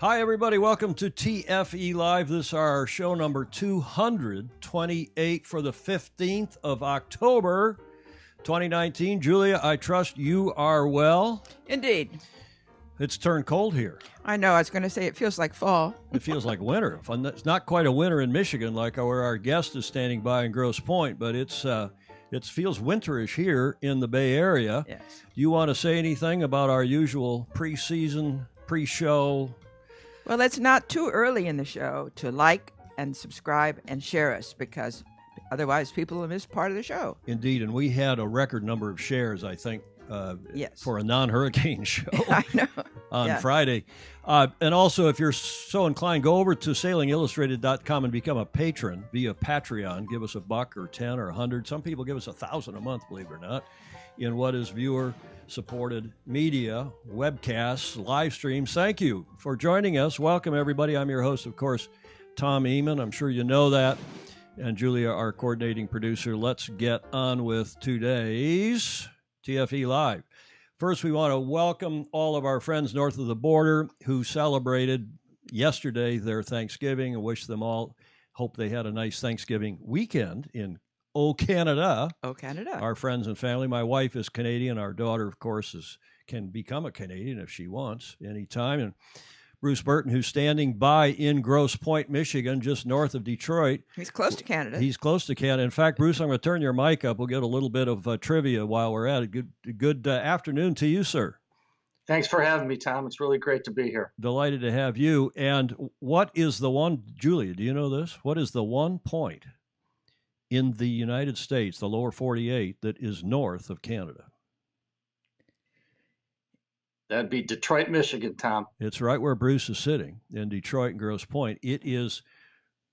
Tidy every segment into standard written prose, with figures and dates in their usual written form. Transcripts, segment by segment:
Hi, everybody. Welcome to TFE Live. This is our show number 228 for the 15th of October, 2019. Julia, I trust you are well. Indeed. It's turned cold here. I know. I was going to say it feels like fall. It feels like winter. It's not quite a winter in Michigan like where our guest is standing by in Grosse Pointe, but it feels winterish here in the Bay Area. Yes. Do you want to say anything about our usual pre-season, pre-show? Well, it's not too early in the show to like and subscribe and share us because otherwise people will miss part of the show. Indeed, and we had a record number of shares, I think, yes, for a non-hurricane show I know. on Friday. And also, if you're so inclined, go over to sailingillustrated.com and become a patron via Patreon. Give us $1 or 10 or 100. Some people give us 1,000 a month, believe it or not, in what is viewer-supported media, webcasts, live streams. Thank you for joining us. Welcome, everybody. I'm your host, of course, Tom Ehman. I'm sure you know that. And Julia, our coordinating producer. Let's get on with today's TFE Live. First, we want to welcome all of our friends north of the border who celebrated yesterday their Thanksgiving and wish them all, hope they had a nice Thanksgiving weekend in Canada. Canada. Our friends and family. My wife is Canadian. Our daughter, of course, can become a Canadian if she wants anytime. And Bruce Burton, who's standing by in Grosse Pointe, Michigan, just north of Detroit. He's close to Canada. He's close to Canada. In fact, Bruce, I'm going to turn your mic up. We'll get a little bit of trivia while we're at it. Good afternoon to you, sir. Thanks for having me, Tom. It's really great to be here. Delighted to have you. And what is the one, Julia, do you know this? What is the one point in the United States, the lower 48, that is north of Canada? That'd be Detroit, Michigan, Tom. It's right where Bruce is sitting in Detroit and Grosse Pointe.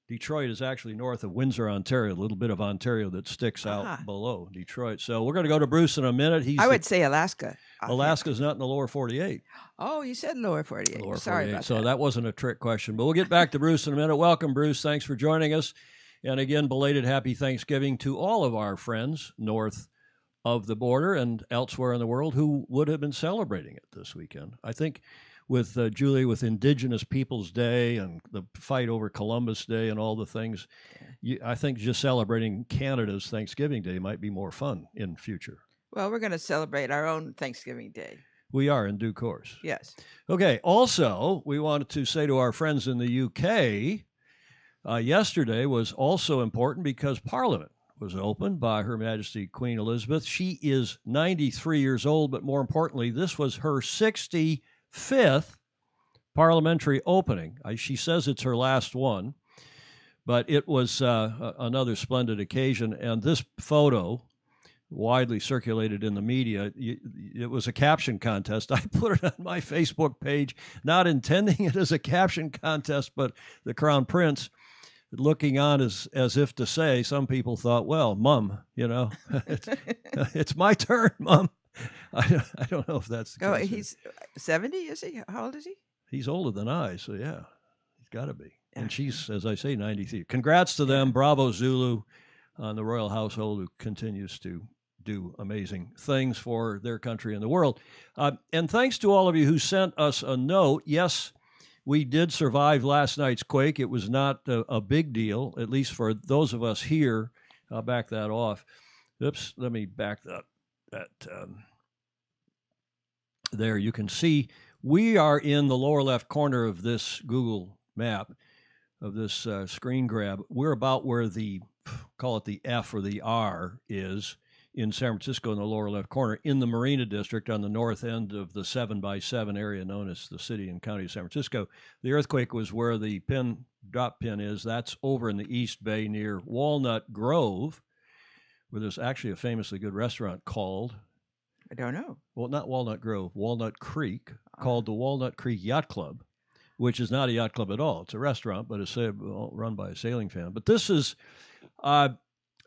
Detroit is actually north of Windsor, Ontario, a little bit of Ontario that sticks out below Detroit. So we're going to go to Bruce in a minute. I would say Alaska. Alaska's not in the lower 48. Oh, you said lower 48. Lower Sorry 48. about so that. that wasn't a trick question. But we'll get back to Bruce in a minute. Welcome, Bruce. Thanks for joining us. And again, belated happy Thanksgiving to all of our friends north of the border and elsewhere in the world who would have been celebrating it this weekend. I think with Julie, with Indigenous Peoples Day and the fight over Columbus Day and all the things, I think just celebrating Canada's Thanksgiving Day might be more fun in future. Well, we're going to celebrate our own Thanksgiving Day. We are in due course. Yes. Okay. Also, we wanted to say to our friends in the UK, yesterday was also important because Parliament was opened by Her Majesty Queen Elizabeth. She is 93 years old, but more importantly, this was her 65th parliamentary opening. She says it's her last one, but it was another splendid occasion. And this photo, widely circulated in the media, it was a caption contest. I put it on my Facebook page, not intending it as a caption contest, but the Crown Prince looking on as if to say, some people thought, well, Mum, it's my turn, Mum. I don't know if that's the case. He's 70, is he? How old is he? He's older than I, so yeah, he's got to be. And she's, as I say, 93. Congrats to them. Bravo, Zulu, on the royal household who continues to do amazing things for their country and the world. And thanks to all of you who sent us a note. Yes, we did survive last night's quake. It was not a big deal, at least for those of us here. I'll back that off. Oops, let me back that. There, you can see we are in the lower left corner of this Google map, of this screen grab. We're about where call it the F or the R is in San Francisco in the lower left corner, in the Marina District on the north end of the 7x7 area known as the city and county of San Francisco. The earthquake was where the drop pin is. That's over in the East Bay near Walnut Grove, where there's actually a famously good restaurant called, I don't know. Well, not Walnut Grove, Walnut Creek, called the Walnut Creek Yacht Club, which is not a yacht club at all. It's a restaurant, but it's run by a sailing fan. But this is...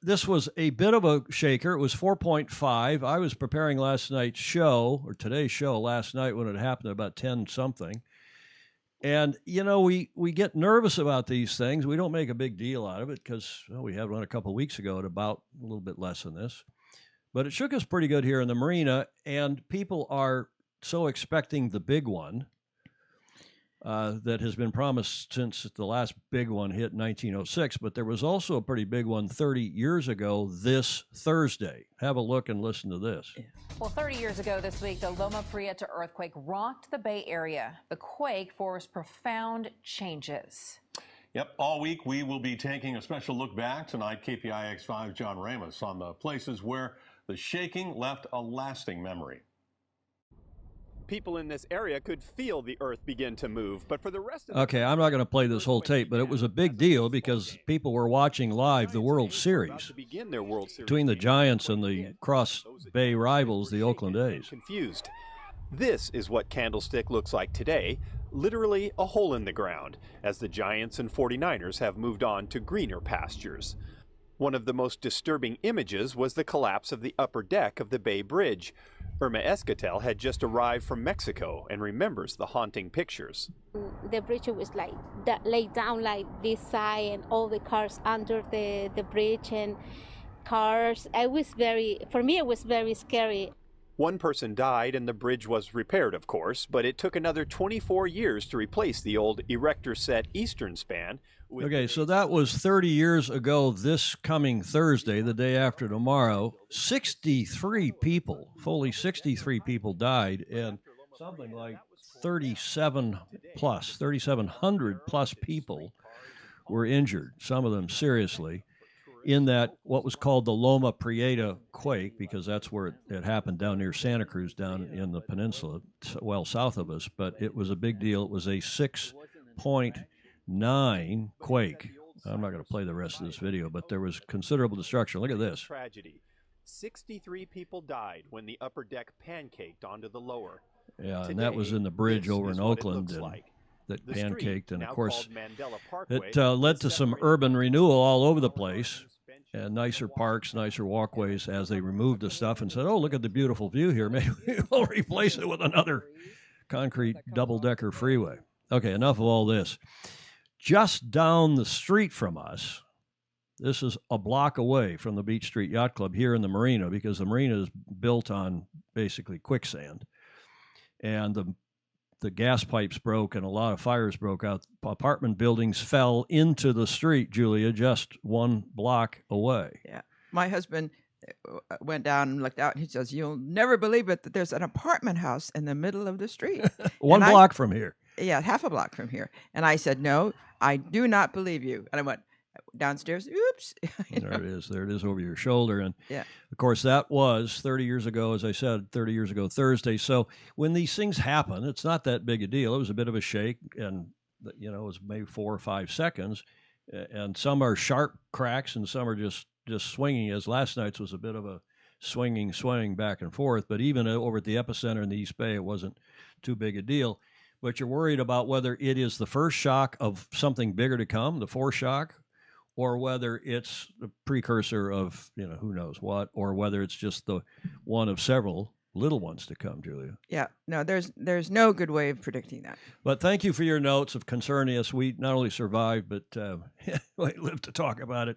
This was a bit of a shaker. It was 4.5. I was preparing last night's show, or today's show, last night when it happened at about 10-something. And, we get nervous about these things. We don't make a big deal out of it because we had one a couple of weeks ago at about a little bit less than this. But it shook us pretty good here in the marina, and people are so expecting the big one. that has been promised since the last big one hit in 1906. But there was also a pretty big one 30 years ago this Thursday. Have a look and listen to this. Well, 30 years ago this week, the Loma Prieta earthquake rocked the Bay Area. The quake forced profound changes. Yep, all week we will be taking a special look back tonight. KPIX5's John Ramos on the places where the shaking left a lasting memory. People in this area could feel the earth begin to move, but for the rest of Okay, I'm not going to play this whole tape, but it was a big deal because people were watching live the World Series between the Giants and the Cross Bay rivals, the Oakland A's. Confused. This is what Candlestick looks like today, literally a hole in the ground, as the Giants and 49ers have moved on to greener pastures. One of the most disturbing images was the collapse of the upper deck of the Bay Bridge. Irma Escatel had just arrived from Mexico and remembers the haunting pictures. The bridge was like that, laid down like this side, and all the cars under the bridge and cars. For me, it was very scary. One person died and the bridge was repaired, of course, but it took another 24 years to replace the old erector set eastern span. Okay, so that was 30 years ago this coming Thursday, the day after tomorrow. 63 people, fully 63 people died, and something like 3,700 plus people were injured, some of them seriously, in that what was called the Loma Prieta quake, because that's where it happened down near Santa Cruz, down in the peninsula, well south of us, but it was a big deal. It was a 6.9 quake. I'm not going to play the rest of this video, but there was considerable destruction. Look at this. Tragedy. 63 people died when the upper deck pancaked onto the lower. Yeah, and that was in the bridge over in Oakland. That pancaked, and of course it led to some urban renewal all over the place, and nicer parks, nicer walkways, as they removed the stuff and said, oh, look at the beautiful view here, maybe we'll replace it with another concrete double-decker freeway. Okay, enough of all this. Just down the street from us, this is a block away from the Beach Street Yacht Club here in the marina, because the marina is built on basically quicksand, and the gas pipes broke and a lot of fires broke out. Apartment buildings fell into the street, Julia, just one block away. Yeah. My husband went down and looked out, and he says, you'll never believe it, that there's an apartment house in the middle of the street. One block from here. Yeah, half a block from here. And I said, no, I do not believe you. And I went downstairs, oops. There it is. There it is over your shoulder. And, yeah. Of course, that was 30 years ago, as I said, 30 years ago Thursday. So when these things happen, it's not that big a deal. It was a bit of a shake, and, it was maybe 4 or 5 seconds. And some are sharp cracks, and some are just swinging, as last night's was a bit of a swinging back and forth. But even over at the epicenter in the East Bay, it wasn't too big a deal. But you're worried about whether it is the first shock of something bigger to come, the foreshock, or whether it's the precursor of, who knows what, or whether it's just the one of several little ones to come, Julia. Yeah, no, there's no good way of predicting that. But thank you for your notes of concerning us. We not only survived, but we lived to talk about it.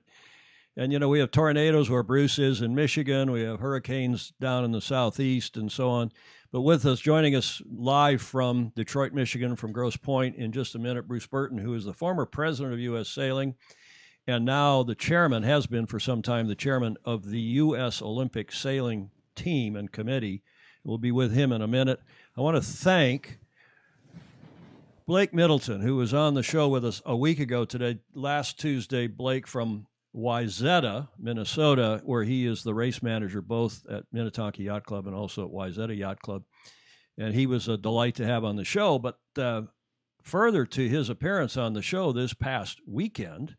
And, we have tornadoes where Bruce is in Michigan. We have hurricanes down in the southeast and so on. But with us, joining us live from Detroit, Michigan, from Grosse Pointe in just a minute, Bruce Burton, who is the former president of U.S. Sailing, and now the chairman, has been for some time, the chairman of the U.S. Olympic Sailing Team and Committee. We'll be with him in a minute. I want to thank Blake Middleton, who was on the show with us a week ago today, last Tuesday. Blake from Wayzata, Minnesota, where he is the race manager both at Minnetonka Yacht Club and also at Wayzata Yacht Club. And he was a delight to have on the show. But further to his appearance on the show this past weekend,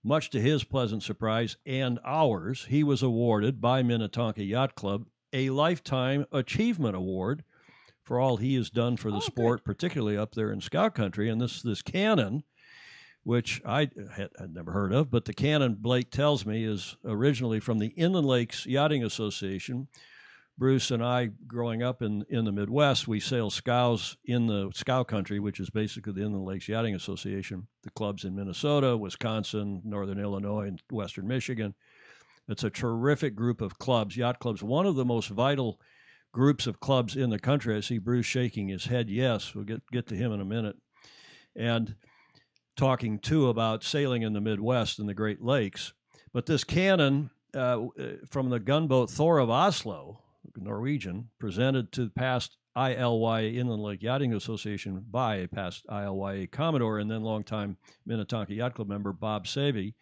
much to his pleasant surprise and ours, he was awarded by Minnetonka Yacht Club a Lifetime Achievement Award for all he has done for the sport, good. Particularly up there in Scout Country. And this cannon, which I had never heard of, but the cannon, Blake tells me, is originally from the Inland Lakes Yachting Association. Bruce and I, growing up in the Midwest, we sail scows in the Scout Country, which is basically the Inland Lakes Yachting Association. The clubs in Minnesota, Wisconsin, Northern Illinois, and Western Michigan. It's a terrific group of clubs, yacht clubs, one of the most vital groups of clubs in the country. I see Bruce shaking his head yes. We'll get to him in a minute. and talking too about sailing in the Midwest and the Great Lakes. But this cannon from the gunboat Thor of Oslo, Norwegian, presented to the past ILYA Inland Lake Yachting Association by a past ILYA Commodore and then longtime Minnetonka Yacht Club member Bob Savy.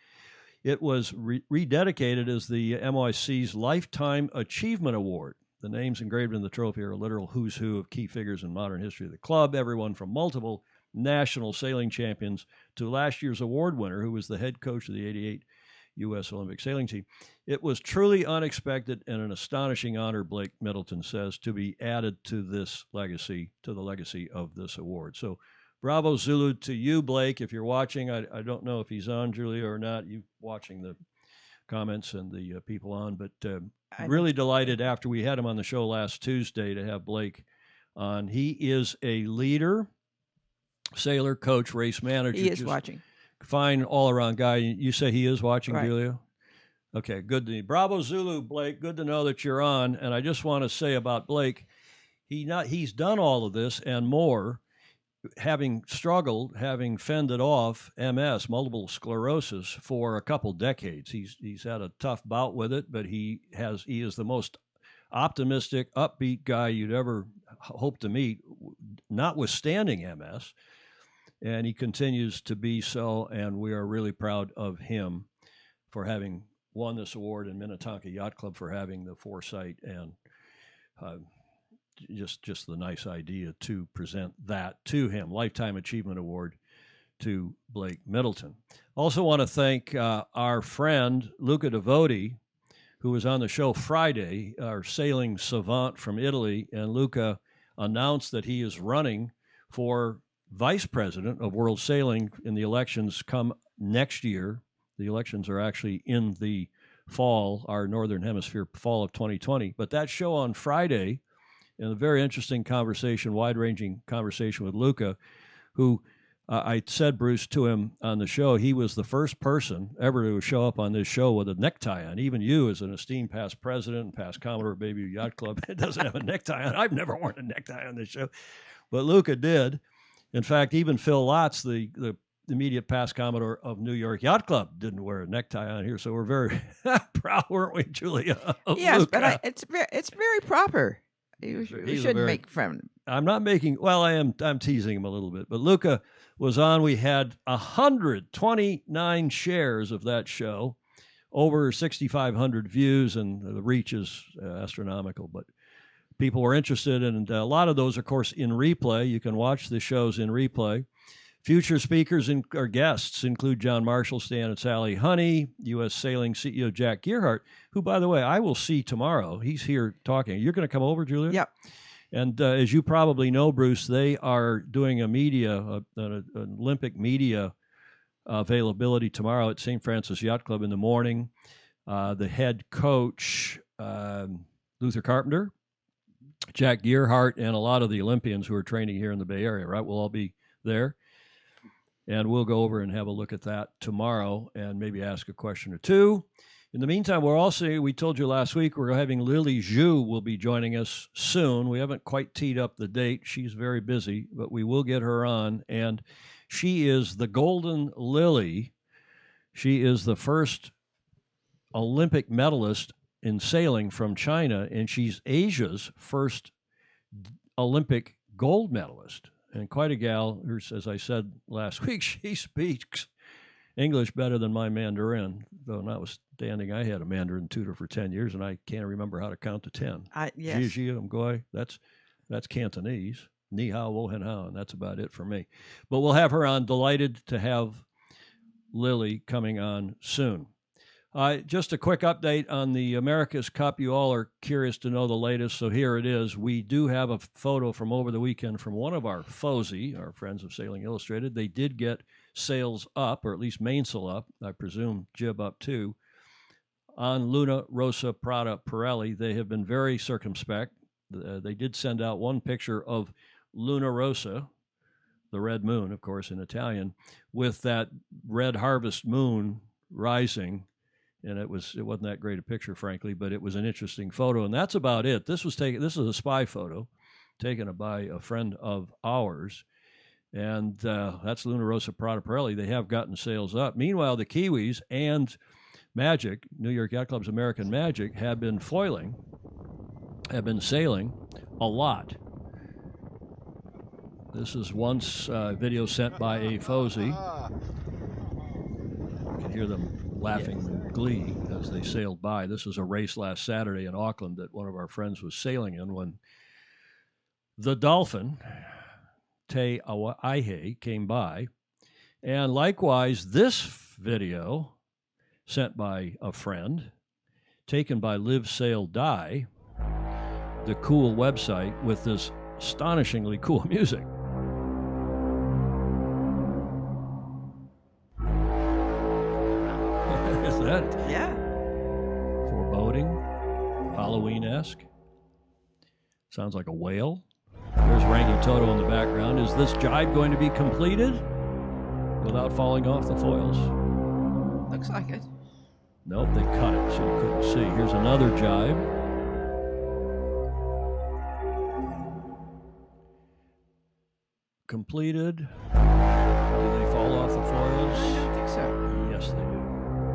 It was rededicated as the MYC's Lifetime Achievement Award. The names engraved in the trophy are a literal who's who of key figures in modern history of the club, everyone from multiple national sailing champions to last year's award winner, who was the head coach of the '88 U.S. Olympic sailing team. It was truly unexpected and an astonishing honor, Blake Middleton says, to be added to this legacy, to the legacy of this award. So bravo Zulu to you, Blake. If you're watching, I don't know if he's on, Julia, or not. You watching the comments and the people on, but really delighted after we had him on the show last Tuesday to have Blake on. He is a leader, sailor, coach, race manager. He is watching. Fine all-around guy. You say he is watching, right. Julia? Okay, good to me. Bravo Zulu, Blake. Good to know that you're on. And I just want to say about Blake, he's done all of this and more, having struggled, having fended off MS, multiple sclerosis, for a couple decades. He's had a tough bout with it, but he is the most optimistic, upbeat guy you'd ever hope to meet, notwithstanding MS. And he continues to be so, and we are really proud of him for having won this award, and Minnetonka Yacht Club for having the foresight and just the nice idea to present that to him. Lifetime Achievement Award to Blake Middleton. Also want to thank our friend Luca Devoti, who was on the show Friday, our sailing savant from Italy, and Luca announced that he is running for vice president of World Sailing in the elections come next year. The elections are actually in the fall, our Northern Hemisphere fall of 2020. But that show on Friday, in a very interesting conversation, wide-ranging conversation with Luca, who I said, Bruce, to him on the show, he was the first person ever to show up on this show with a necktie on. Even you, as an esteemed past president and past Commodore of Bayview Yacht Club, doesn't have a necktie on. I've never worn a necktie on this show, but Luca did. In fact, even Phil Lotz, the immediate past Commodore of New York Yacht Club, didn't wear a necktie on here. So we're very proud, weren't we, Julia? Yes, Luca. but it's very proper. You shouldn't make fun. I'm not making. Well, I am. I'm teasing him a little bit. But Luca was on. We had 129 shares of that show, over 6,500 views, and the reach is astronomical. But people were interested, and a lot of those, of course, in replay. You can watch the shows in replay. Future speakers or guests include John Marshall, Stan and Sally Honey, U.S. Sailing CEO Jack Gearhart, who, by the way, I will see tomorrow. He's here talking. You're going to come over, Julia? Yep. And as you probably know, Bruce, they are doing an Olympic media availability tomorrow at St. Francis Yacht Club in the morning. The head coach, Luther Carpenter, Jack Gearhart, and a lot of the Olympians who are training here in the Bay Area, right? We'll all be there. And we'll go over and have a look at that tomorrow and maybe ask a question or two. In the meantime, we told you last week, we're having Lily Zhu will be joining us soon. We haven't quite teed up the date. She's very busy, but we will get her on. And she is the Golden Lily. She is the first Olympic medalist in sailing from China, and she's Asia's first Olympic gold medalist. And quite a gal, as I said last week, she speaks English better than my Mandarin, though notwithstanding I had a Mandarin tutor for 10 years, and I can't remember how to count to 10. Yes. Ji, Mgoi, that's Cantonese. Ni hao, wo hen hao, and that's about it for me. But we'll have her on. Delighted to have Lily coming on soon. Just a quick update on the America's Cup. You all are curious to know the latest, so here it is. We do have a photo from over the weekend from one of our FOSI, our Friends of Sailing Illustrated. They did get sails up, or at least mainsail up, I presume jib up too, on Luna Rosa Prada Pirelli. They have been very circumspect. They did send out one picture of Luna Rosa, the red moon, of course, in Italian, with that red harvest moon rising. And it wasn't that great a picture, frankly, but it was an interesting photo. And that's about it. This is a spy photo taken by a friend of ours. And that's Luna Rossa Prada Pirelli. They have gotten sales up. Meanwhile, the Kiwis and Magic, New York Yacht Club's American Magic, have been sailing a lot. This is once video sent by a Fozy. You can hear them laughing in glee as they sailed by. This is a race last Saturday in Auckland that one of our friends was sailing in when the Dolphin, Te Awaihe, came by. And likewise, this video sent by a friend, taken by Live Sail Die, the cool website with this astonishingly cool music. Is that? Yeah. Foreboding, Halloween-esque. Sounds like a whale. There's Rangi Toto in the background. Is this jibe going to be completed without falling off the foils? Looks like it. Nope, they cut it so you couldn't see. Here's another jibe. Completed. Do they fall off the I foils? don't think so. Yes, they do.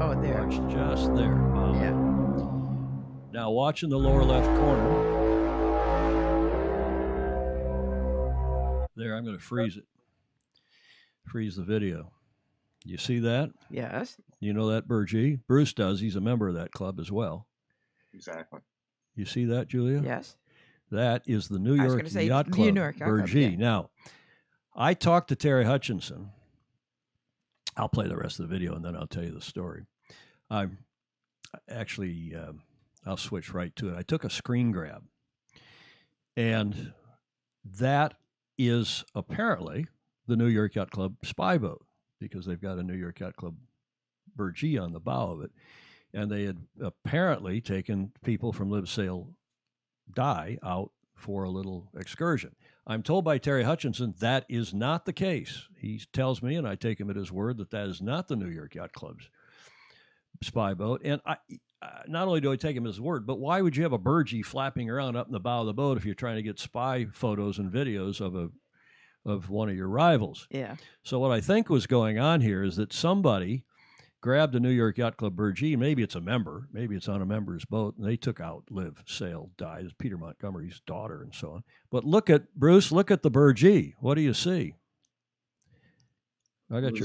Oh, there. Watch just there. Wow. Yeah. Now watch in the lower left corner. There, I'm going to freeze it. Freeze the video. You see that? Yes. You know that Burgee? Bruce does. He's a member of that club as well. Exactly. You see that, Julia? Yes. That is the New I was York gonna say Yacht New Club, York Yacht Club, Burgee. yeah. Now, I talked to Terry Hutchinson. I'll play the rest of the video and then I'll tell you the story. I'm actually, I'll switch right to it. I took a screen grab, and that is apparently the New York Yacht Club spy boat, because they've got a New York Yacht Club Burgee on the bow of it. And they had apparently taken people from Live Sail Die out for a little excursion. I'm told by Terry Hutchinson that is not the case. He tells me, and I take him at his word, that is not the New York Yacht Club's spy boat. And I not only do I take him at his word, but why would you have a Burgee flapping around up in the bow of the boat if you're trying to get spy photos and videos of one of your rivals? Yeah. So what I think was going on here is that somebody grabbed a New York Yacht Club Burgee. Maybe it's a member. Maybe it's on a member's boat. And they took out Live, Sail, Die. It's Peter Montgomery's daughter and so on. But look at, Bruce, look at the Burgee. What do you see? I got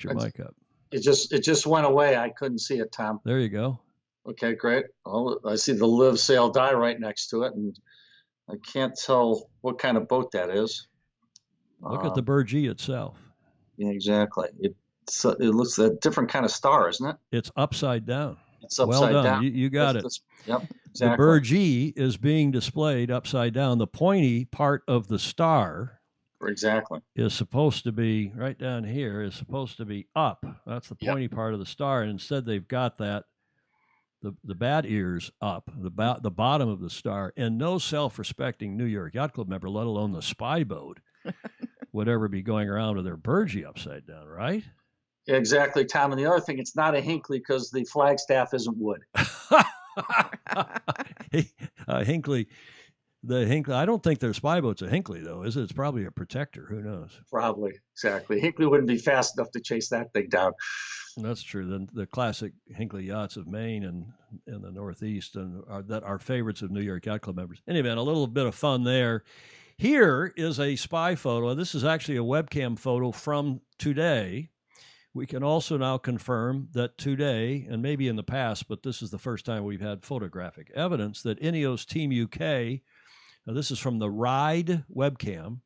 your mic up. It just went away. I couldn't see it, Tom. There you go. Okay, great. Well, I see the Live, Sail, Die right next to it, and I can't tell what kind of boat that is. Look at the Burgee itself. Yeah, exactly. It looks a different kind of star, isn't it? It's upside down. It's upside well done. down. You got it. Yep, exactly. The Burgee is being displayed upside down. The pointy part of the star Exactly. is supposed to be right down here, is supposed to be up. That's the pointy part of the star. And instead they've got that, the bat ears up, the bottom of the star. And no self-respecting New York Yacht Club member, let alone the spy boat, would ever be going around with their Burgee upside down, right? Exactly, Tom. And the other thing, it's not a Hinckley because the flagstaff isn't wood. Hinckley, I don't think their spy boat's a Hinckley, though, is it? It's probably a Protector. Who knows? Probably, exactly. Hinckley wouldn't be fast enough to chase that thing down. That's true. The classic Hinckley yachts of Maine and in the Northeast that are favorites of New York Yacht Club members. Anyway, a little bit of fun there. Here is a spy photo. This is actually a webcam photo from today. We can also now confirm that today, and maybe in the past, but this is the first time we've had photographic evidence that Ineos Team UK, now this is from the Ride webcam,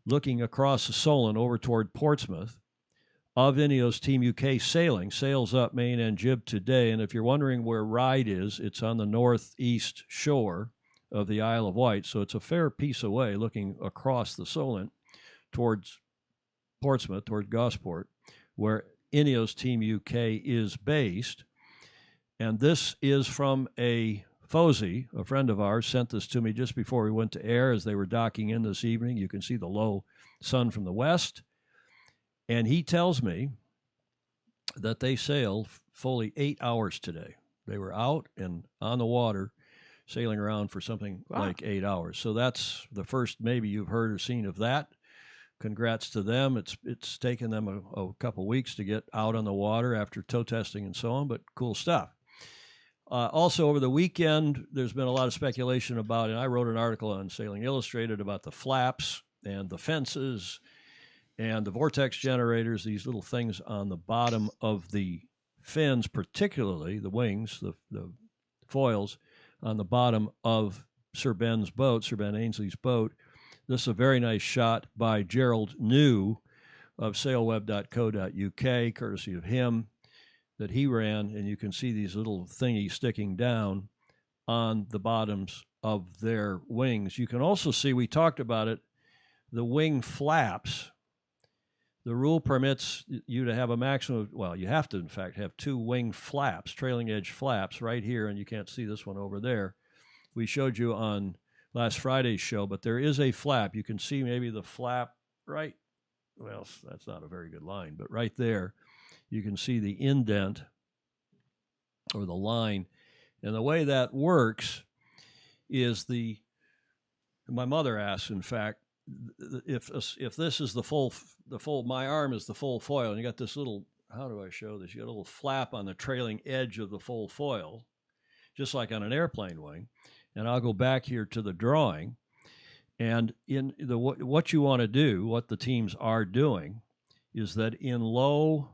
looking across the Solent over toward Portsmouth, of Ineos Team UK sailing, sails up main and jib today. And if you're wondering where Ride is, it's on the northeast shore of the Isle of Wight. So it's a fair piece away looking across the Solent towards Portsmouth, toward Gosport, where Ineos Team UK is based. And this is from a Fozy, a friend of ours, sent this to me just before we went to air as they were docking in this evening. You can see the low sun from the west. And he tells me that they sailed fully 8 hours today. They were out and on the water sailing around for something like 8 hours. So that's the first maybe you've heard or seen of that congrats to them. It's taken them a couple weeks to get out on the water after tow testing and so on, but cool stuff. Also, over the weekend, there's been a lot of speculation about, and I wrote an article on Sailing Illustrated about the flaps and the fences and the vortex generators, these little things on the bottom of the fins, particularly the wings, the foils on the bottom of Sir Ben Ainsley's boat. This is a very nice shot by Gerald New of sailweb.co.uk, courtesy of him, that he ran, and you can see these little thingies sticking down on the bottoms of their wings. You can also see, we talked about it, the wing flaps. The rule permits you to have a maximum of, well, you have to, in fact, have 2 wing flaps, trailing edge flaps right here, and you can't see this one over there. We showed you on last Friday's show, but there is a flap. You can see maybe the flap right, well, that's not a very good line, but right there, you can see the indent or the line. And the way that works is my mother asks, in fact, if this is the full, my arm is the full foil, and you got this little, how do I show this? You got a little flap on the trailing edge of the full foil, just like on an airplane wing. And I'll go back here to the drawing. And in the what you want to do, what the teams are doing, is that in low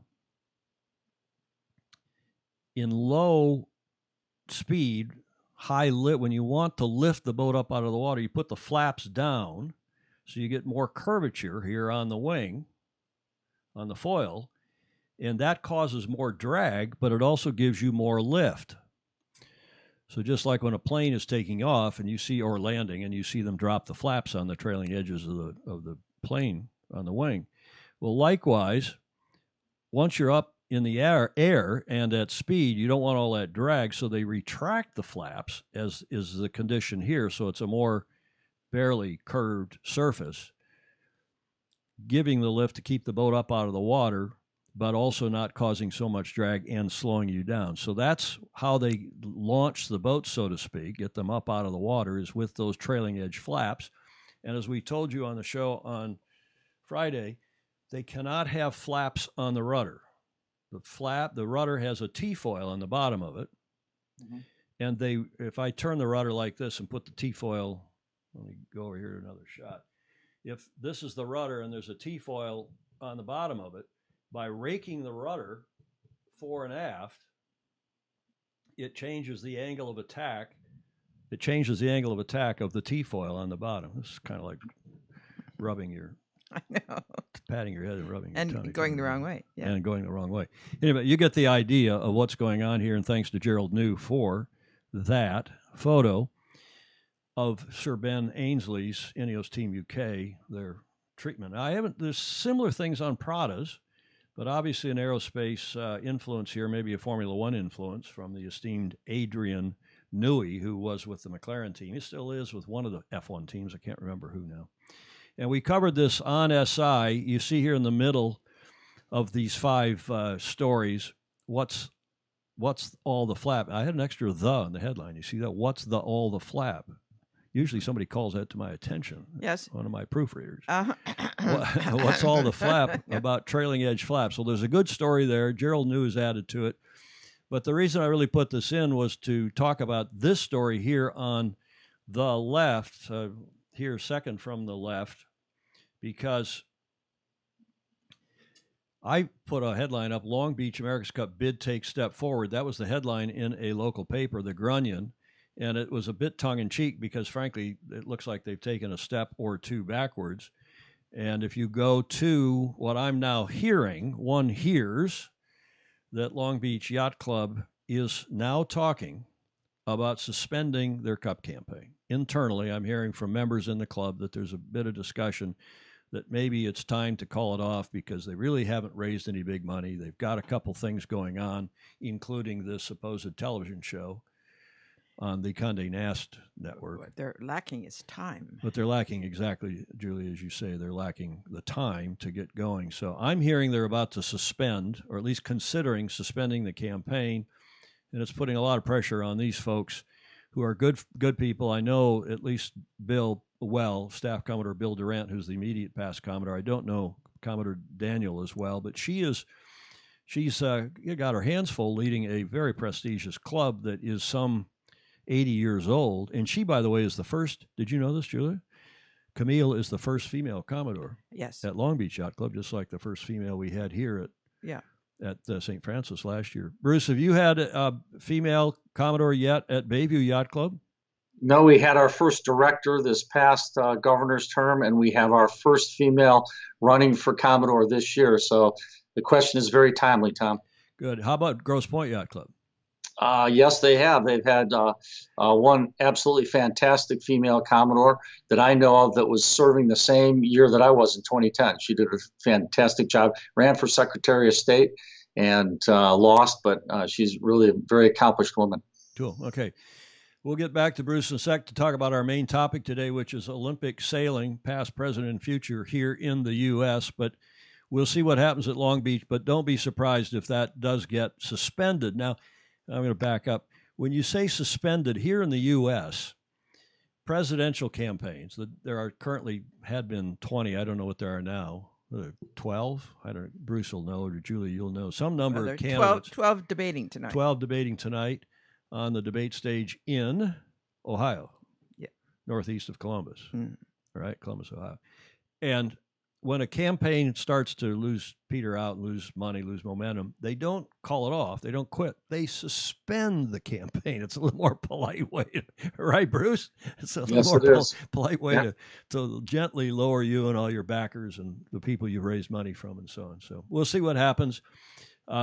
speed, high lit, when you want to lift the boat up out of the water, you put the flaps down so you get more curvature here on the wing, on the foil, and that causes more drag, but it also gives you more lift. So just like when a plane is taking off and you see, or landing, and you see them drop the flaps on the trailing edges of the plane on the wing. Well, likewise, once you're up in the air and at speed, you don't want all that drag, so they retract the flaps, as is the condition here, so it's a more barely curved surface, giving the lift to keep the boat up out of the water, but also not causing so much drag and slowing you down. So that's how they launch the boat, so to speak, get them up out of the water, is with those trailing edge flaps. And as we told you on the show on Friday, they cannot have flaps on the rudder. The rudder has a T-foil on the bottom of it. Mm-hmm. And if I turn the rudder like this and put the T-foil, let me go over here to another shot. If this is the rudder and there's a T-foil on the bottom of it, by raking the rudder fore and aft, it changes the angle of attack. It changes the angle of attack of the T-foil on the bottom. This is kind of like rubbing your, I know, patting your head and rubbing your and tummy. going the wrong way. Yeah. And going the wrong way. Anyway, you get the idea of what's going on here, and thanks to Gerald New for that photo of Sir Ben Ainsley's Ineos Team UK, their treatment. There's similar things on Pratas, but obviously an aerospace influence here, maybe a Formula One influence from the esteemed Adrian Newey, who was with the McLaren team. He still is with one of the F1 teams. I can't remember who now. And we covered this on SI. You see here in the middle of these 5 stories, what's all the flap? I had an extra "the" in the headline. You see that? What's all the flap? Usually somebody calls that to my attention. Yes. One of my proofreaders. Uh-huh. What's all the flap about trailing edge flaps? Well, there's a good story there. Gerald New has added to it. But the reason I really put this in was to talk about this story here on the left, here second from the left, because I put a headline up, Long Beach America's Cup bid takes step forward. That was the headline in a local paper, the Grunion. And it was a bit tongue-in-cheek because, frankly, it looks like they've taken a step or 2 backwards. And if you go to what I'm now hearing, one hears that Long Beach Yacht Club is now talking about suspending their cup campaign. Internally, I'm hearing from members in the club that there's a bit of discussion that maybe it's time to call it off because they really haven't raised any big money. They've got a couple things going on, including this supposed television show on the Condé Nast network. What they're lacking is time. But they're lacking, exactly, Julie, as you say, they're lacking the time to get going. So I'm hearing they're about to suspend, or at least considering suspending the campaign, and it's putting a lot of pressure on these folks who are good people. I know at least Bill well, Staff Commodore Bill Durant, who's the immediate past Commodore. I don't know Commodore Daniel as well, but she's got her hands full leading a very prestigious club that is some 80 years old. And she, by the way, is the first. Did you know this, Julia? Camille is the first female Commodore. Yes. At Long Beach Yacht Club, just like the first female we had here at St. Francis last year. Bruce, have you had a female Commodore yet at Bayview Yacht Club? No, we had our first director this past governor's term, and we have our first female running for Commodore this year. So the question is very timely, Tom. Good. How about Grosse Pointe Yacht Club? Yes, they have. They've had one absolutely fantastic female Commodore that I know of that was serving the same year that I was in 2010. She did a fantastic job, ran for Secretary of State and lost, but she's really a very accomplished woman. Cool. Okay. We'll get back to Bruce in a sec to talk about our main topic today, which is Olympic sailing, past, present, and future here in the U.S., but we'll see what happens at Long Beach, but don't be surprised if that does get suspended. Now, I'm going to back up. When you say suspended here in the U.S., presidential campaigns, there had been 20. I don't know what there are now. 12? I don't know. Bruce will know, or Julie, you'll know. Some number of candidates. 12 debating tonight. 12 debating tonight on the debate stage in Ohio. Yeah. Northeast of Columbus. Right? Columbus, Ohio. And when a campaign starts to peter out, lose money, lose momentum, they don't call it off. They don't quit. They suspend the campaign. It's a little more polite way, right, Bruce? It's a little more polite way to gently lower you and all your backers and the people you've raised money from and so on. So we'll see what happens.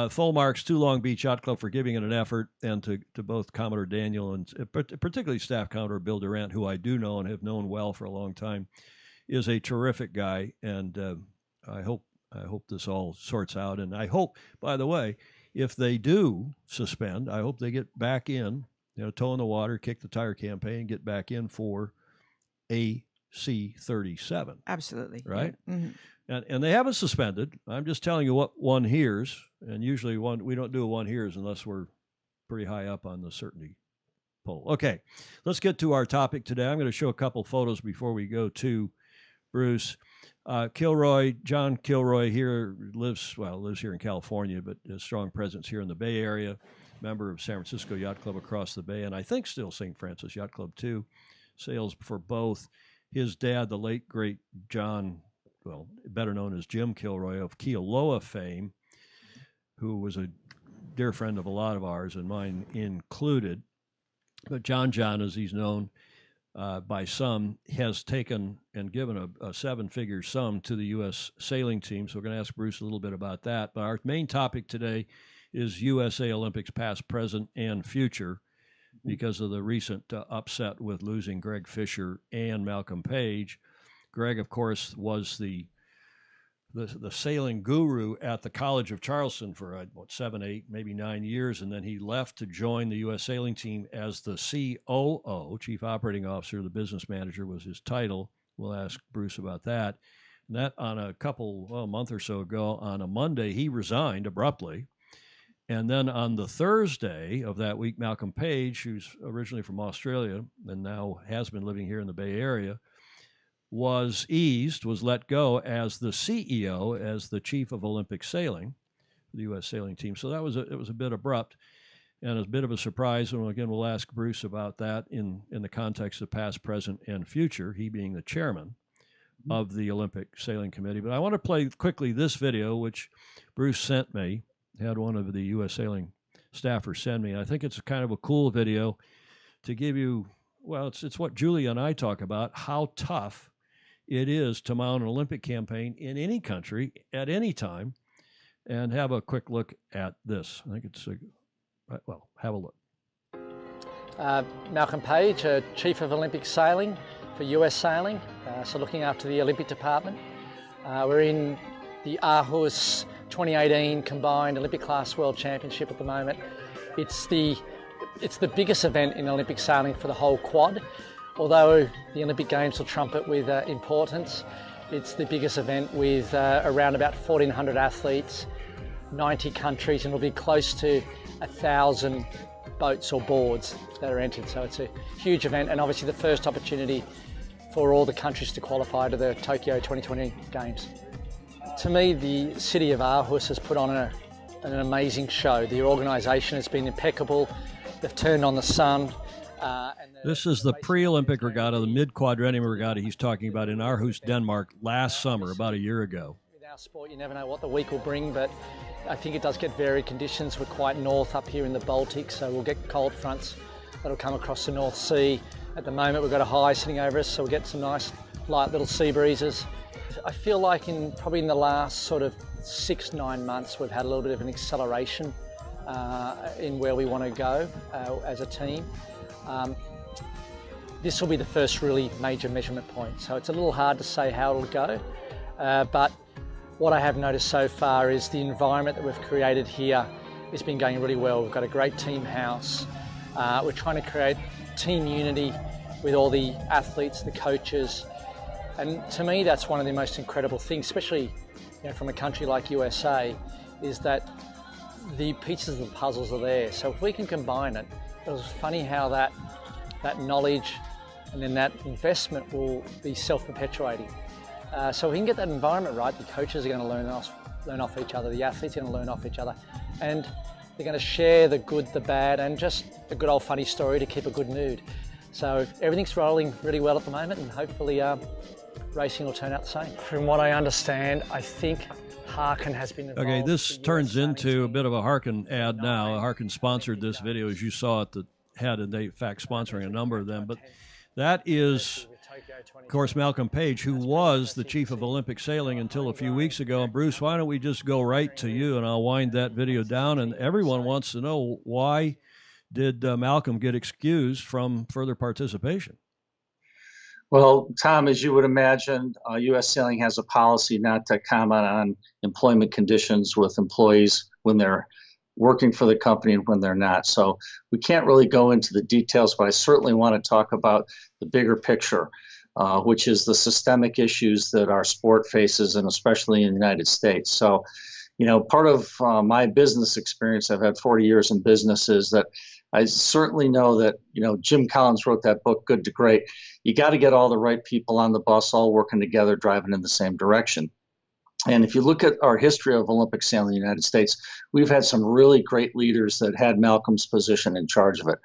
Full marks to Long Beach Yacht Club for giving it an effort, and to both Commodore Daniel and particularly Staff Commodore Bill Durant, who I do know and have known well for a long time, is a terrific guy, and I hope this all sorts out. And I hope, by the way, if they do suspend, I hope they get back in, toe in the water, kick the tire campaign, get back in for AC-37. Absolutely. Right? Yeah. Mm-hmm. And they haven't suspended. I'm just telling you what one hears, and usually we don't do a one hears unless we're pretty high up on the certainty poll. Okay, let's get to our topic today. I'm going to show a couple photos before we go to Bruce. John Kilroy here lives here in California, but has strong presence here in the Bay Area, member of San Francisco Yacht Club across the Bay, and I think still St. Francis Yacht Club too, sails for both. His dad, the late, great John, better known as Jim Kilroy of Kealoha fame, who was a dear friend of a lot of ours and mine included. But John, as he's known by some, has taken and given a seven-figure sum to the U.S. sailing team. So we're going to ask Bruce a little bit about that. But our main topic today is USA Olympics past, present, and future, because of the recent upset with losing Greg Fisher and Malcolm Page. Greg, of course, was the sailing guru at the College of Charleston for 7, 8, maybe 9 years, and then he left to join the U.S. sailing team as the COO, Chief Operating Officer. The business manager was his title. We'll ask Bruce about that. And that on a month or so ago, on a Monday, he resigned abruptly. And then on the Thursday of that week, Malcolm Page, who's originally from Australia and now has been living here in the Bay Area, was let go as the CEO, as the chief of Olympic sailing, the U.S. sailing team. So it was a bit abrupt and a bit of a surprise. And again, we'll ask Bruce about that in the context of past, present, and future, he being the chairman of the Olympic Sailing Committee. But I want to play quickly this video, which Bruce sent me, had one of the U.S. sailing staffers send me. I think it's kind of a cool video to give you, it's what Julie and I talk about, how tough it is to mount an Olympic campaign in any country at any time, and have a quick look at this. I think it's have a look. Malcolm Page, Chief of Olympic Sailing for US Sailing, so looking after the Olympic department. We're in the Aarhus 2018 Combined Olympic Class World Championship at the moment. It's the biggest event in Olympic sailing for the whole quad. Although the Olympic Games will trump it with importance, it's the biggest event with around about 1,400 athletes, 90 countries, and it'll be close to 1,000 boats or boards that are entered. So it's a huge event, and obviously the first opportunity for all the countries to qualify to the Tokyo 2020 Games. To me, the city of Aarhus has put on an amazing show. The organisation has been impeccable. They've turned on the sun. This is the pre-Olympic regatta, the mid-quadrennium regatta he's talking about in Aarhus, Denmark, last summer, about a year ago. With our sport, you never know what the week will bring, but I think it does get varied conditions. We're quite north up here in the Baltic, so we'll get cold fronts that'll come across the North Sea. At the moment, we've got a high sitting over us, so we'll get some nice light little sea breezes. I feel like probably in the last sort of 6-9 months, we've had a little bit of an acceleration in where we want to go as a team. This will be the first really major measurement point, so it's a little hard to say how it'll go, but what I have noticed so far is the environment that we've created here has been going really well. We've got a great team house. We're trying to create team unity with all the athletes, the coaches, and to me that's one of the most incredible things, especially from a country like USA, is that the pieces of the puzzles are there. So if we can combine it, it was funny how that knowledge and then that investment will be self-perpetuating. So if we can get that environment right, the coaches are going to learn off each other, the athletes are going to learn off each other, and they're going to share the good, the bad, and just a good old funny story to keep a good mood. So everything's rolling really well at the moment, and hopefully racing will turn out the same. From what I understand, I think Harkin has been involved. Okay, this turns into a bit of a Harkin ad now. Harkin sponsored this video, as you saw at the head, and they, in fact, sponsoring a number of them. But that is, of course, Malcolm Page, who was the chief of Olympic sailing until a few weeks ago. And Bruce, why don't we just go right to you, and I'll wind that video down. And everyone wants to know, why did Malcolm get excused from further participation? Well, Tom, as you would imagine, U.S. Sailing has a policy not to comment on employment conditions with employees when they're working for the company and when they're not. So we can't really go into the details, but I certainly want to talk about the bigger picture, which is the systemic issues that our sport faces, and especially in the United States. So, part of my business experience, I've had 40 years in business, is that I certainly know that, Jim Collins wrote that book, Good to Great. You got to get all the right people on the bus, all working together, driving in the same direction. And if you look at our history of Olympic sailing in the United States, we've had some really great leaders that had Malcolm's position in charge of it.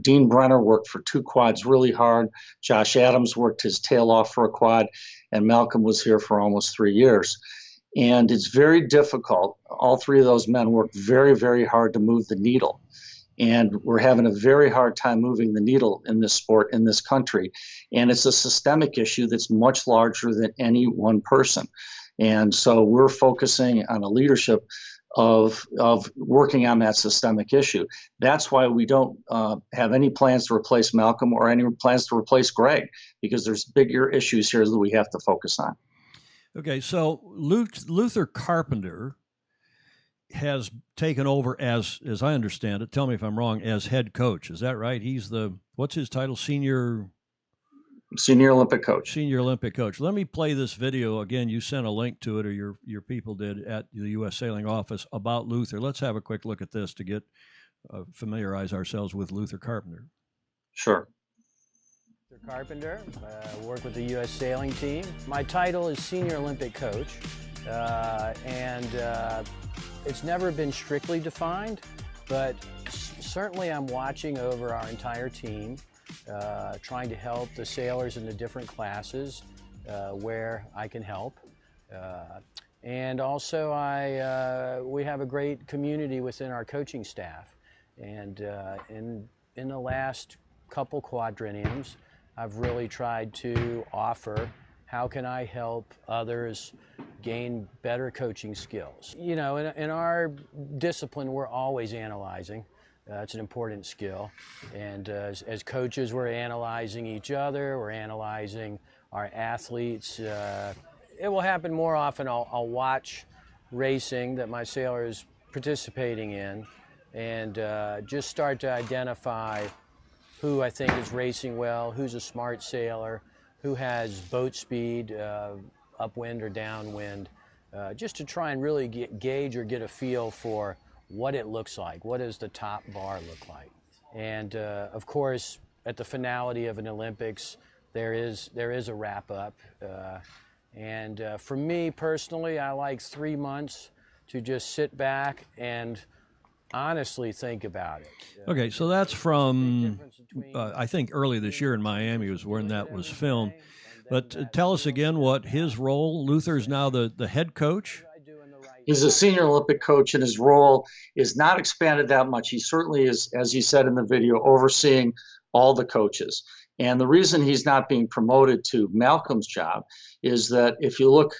Dean Brenner worked for 2 quads really hard. Josh Adams worked his tail off for a quad, and Malcolm was here for almost 3 years. And it's very difficult. All 3 of those men worked very, very hard to move the needle. And we're having a very hard time moving the needle in this sport, in this country. And it's a systemic issue that's much larger than any one person. And so we're focusing on a leadership of working on that systemic issue. That's why we don't have any plans to replace Malcolm or any plans to replace Greg, because there's bigger issues here that we have to focus on. Okay, so Luther Carpenter has taken over as I understand it, tell me if I'm wrong, as head coach. Is that right? He's what's his title? Senior Olympic coach. Senior Olympic coach. Let me play this video again. You sent a link to it, or your people did, at the U.S. Sailing Office about Luther. Let's have a quick look at this to get familiarize ourselves with Luther Carpenter. Sure. Luther Carpenter, work with the U.S. Sailing team. My title is Senior Olympic Coach, and it's never been strictly defined, but certainly I'm watching over our entire team, trying to help the sailors in the different classes where I can help. And also we have a great community within our coaching staff. And in the last couple quadrenniums, I've really tried to offer how can I help others gain better coaching skills. In our discipline, we're always analyzing. It's an important skill. And as coaches, we're analyzing each other, we're analyzing our athletes. It will happen more often. I'll watch racing that my sailor is participating in and just start to identify who I think is racing well, who's a smart sailor, who has boat speed, upwind or downwind, just to try and really gauge or get a feel for what it looks like. What does the top bar look like? And of course, at the finality of an Olympics, there is a wrap up. And for me personally, I like 3 months to just sit back and honestly think about it. Okay, so that's from, I think, early this year in Miami was when that was filmed. But tell us again what his role. Luther's now the head coach. He's a senior Olympic coach, and his role is not expanded that much. He certainly is, as he said in the video, overseeing all the coaches. And the reason he's not being promoted to Malcolm's job is that if you look,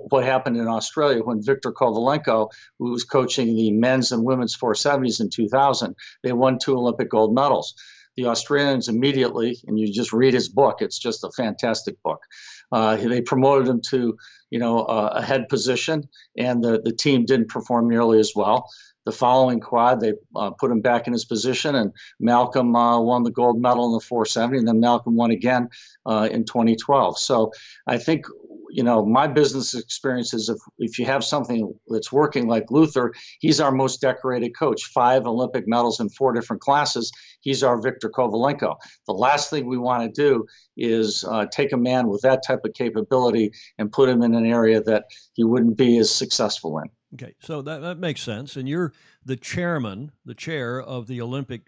what happened in Australia when Victor Kovalenko, who was coaching the men's and women's 470s in 2000, they won 2 Olympic gold medals. The Australians immediately, and you just read his book, it's just a fantastic book. They promoted him to, a head position, and the team didn't perform nearly as well. The following quad, they put him back in his position, and Malcolm won the gold medal in the 470, and then Malcolm won again in 2012. So I think, my business experience is if you have something that's working like Luther, he's our most decorated coach, 5 Olympic medals in 4 different classes. He's our Victor Kovalenko. The last thing we want to do is take a man with that type of capability and put him in an area that he wouldn't be as successful in. Okay, so that makes sense. And you're the chair of the Olympic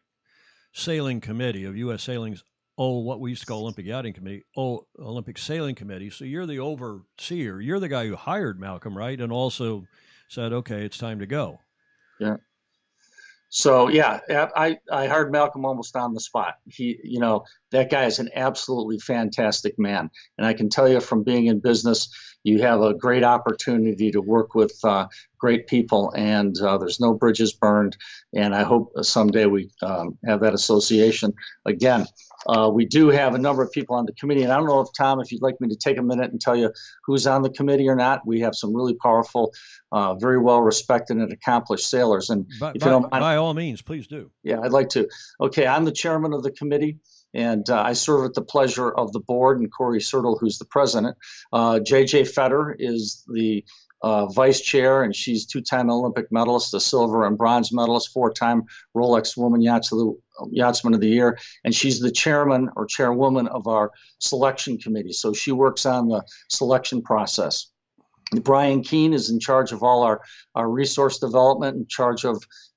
Sailing Committee of U.S. Sailing's, what we used to call Olympic Yachting Committee, Olympic Sailing Committee. So you're the overseer. You're the guy who hired Malcolm, right? And also said, okay, it's time to go. Yeah. So, yeah, I hired Malcolm almost on the spot. That guy is an absolutely fantastic man. And I can tell you from being in business, you have a great opportunity to work with great people, and there's no bridges burned. And I hope someday we have that association again. We do have a number of people on the committee, and I don't know if, Tom, if you'd like me to take a minute and tell you who's on the committee or not. We have some really powerful, very well-respected and accomplished sailors. And by all means, please do. Yeah, I'd like to. Okay, I'm the chairman of the committee, and I serve at the pleasure of the board and Corey Sertle, who's the president. J.J. Fetter is the vice chair, and she's 2-time Olympic medalist, a silver and bronze medalist, 4-time Rolex Woman Yachtsman of the Year, and she's the chairman or chairwoman of our selection committee. So she works on the selection process. Brian Keene is in charge of all our resource development,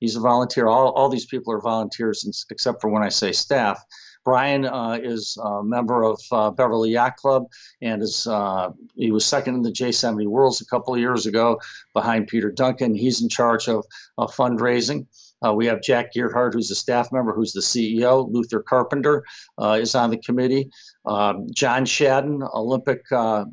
he's a volunteer. All these people are volunteers except for when I say staff. Brian is a member of Beverly Yacht Club, and he was second in the J70 Worlds a couple of years ago behind Peter Duncan. He's in charge of fundraising. We have Jack Gearhart, who's a staff member, who's the CEO. Luther Carpenter is on the committee. John Shadden, Olympic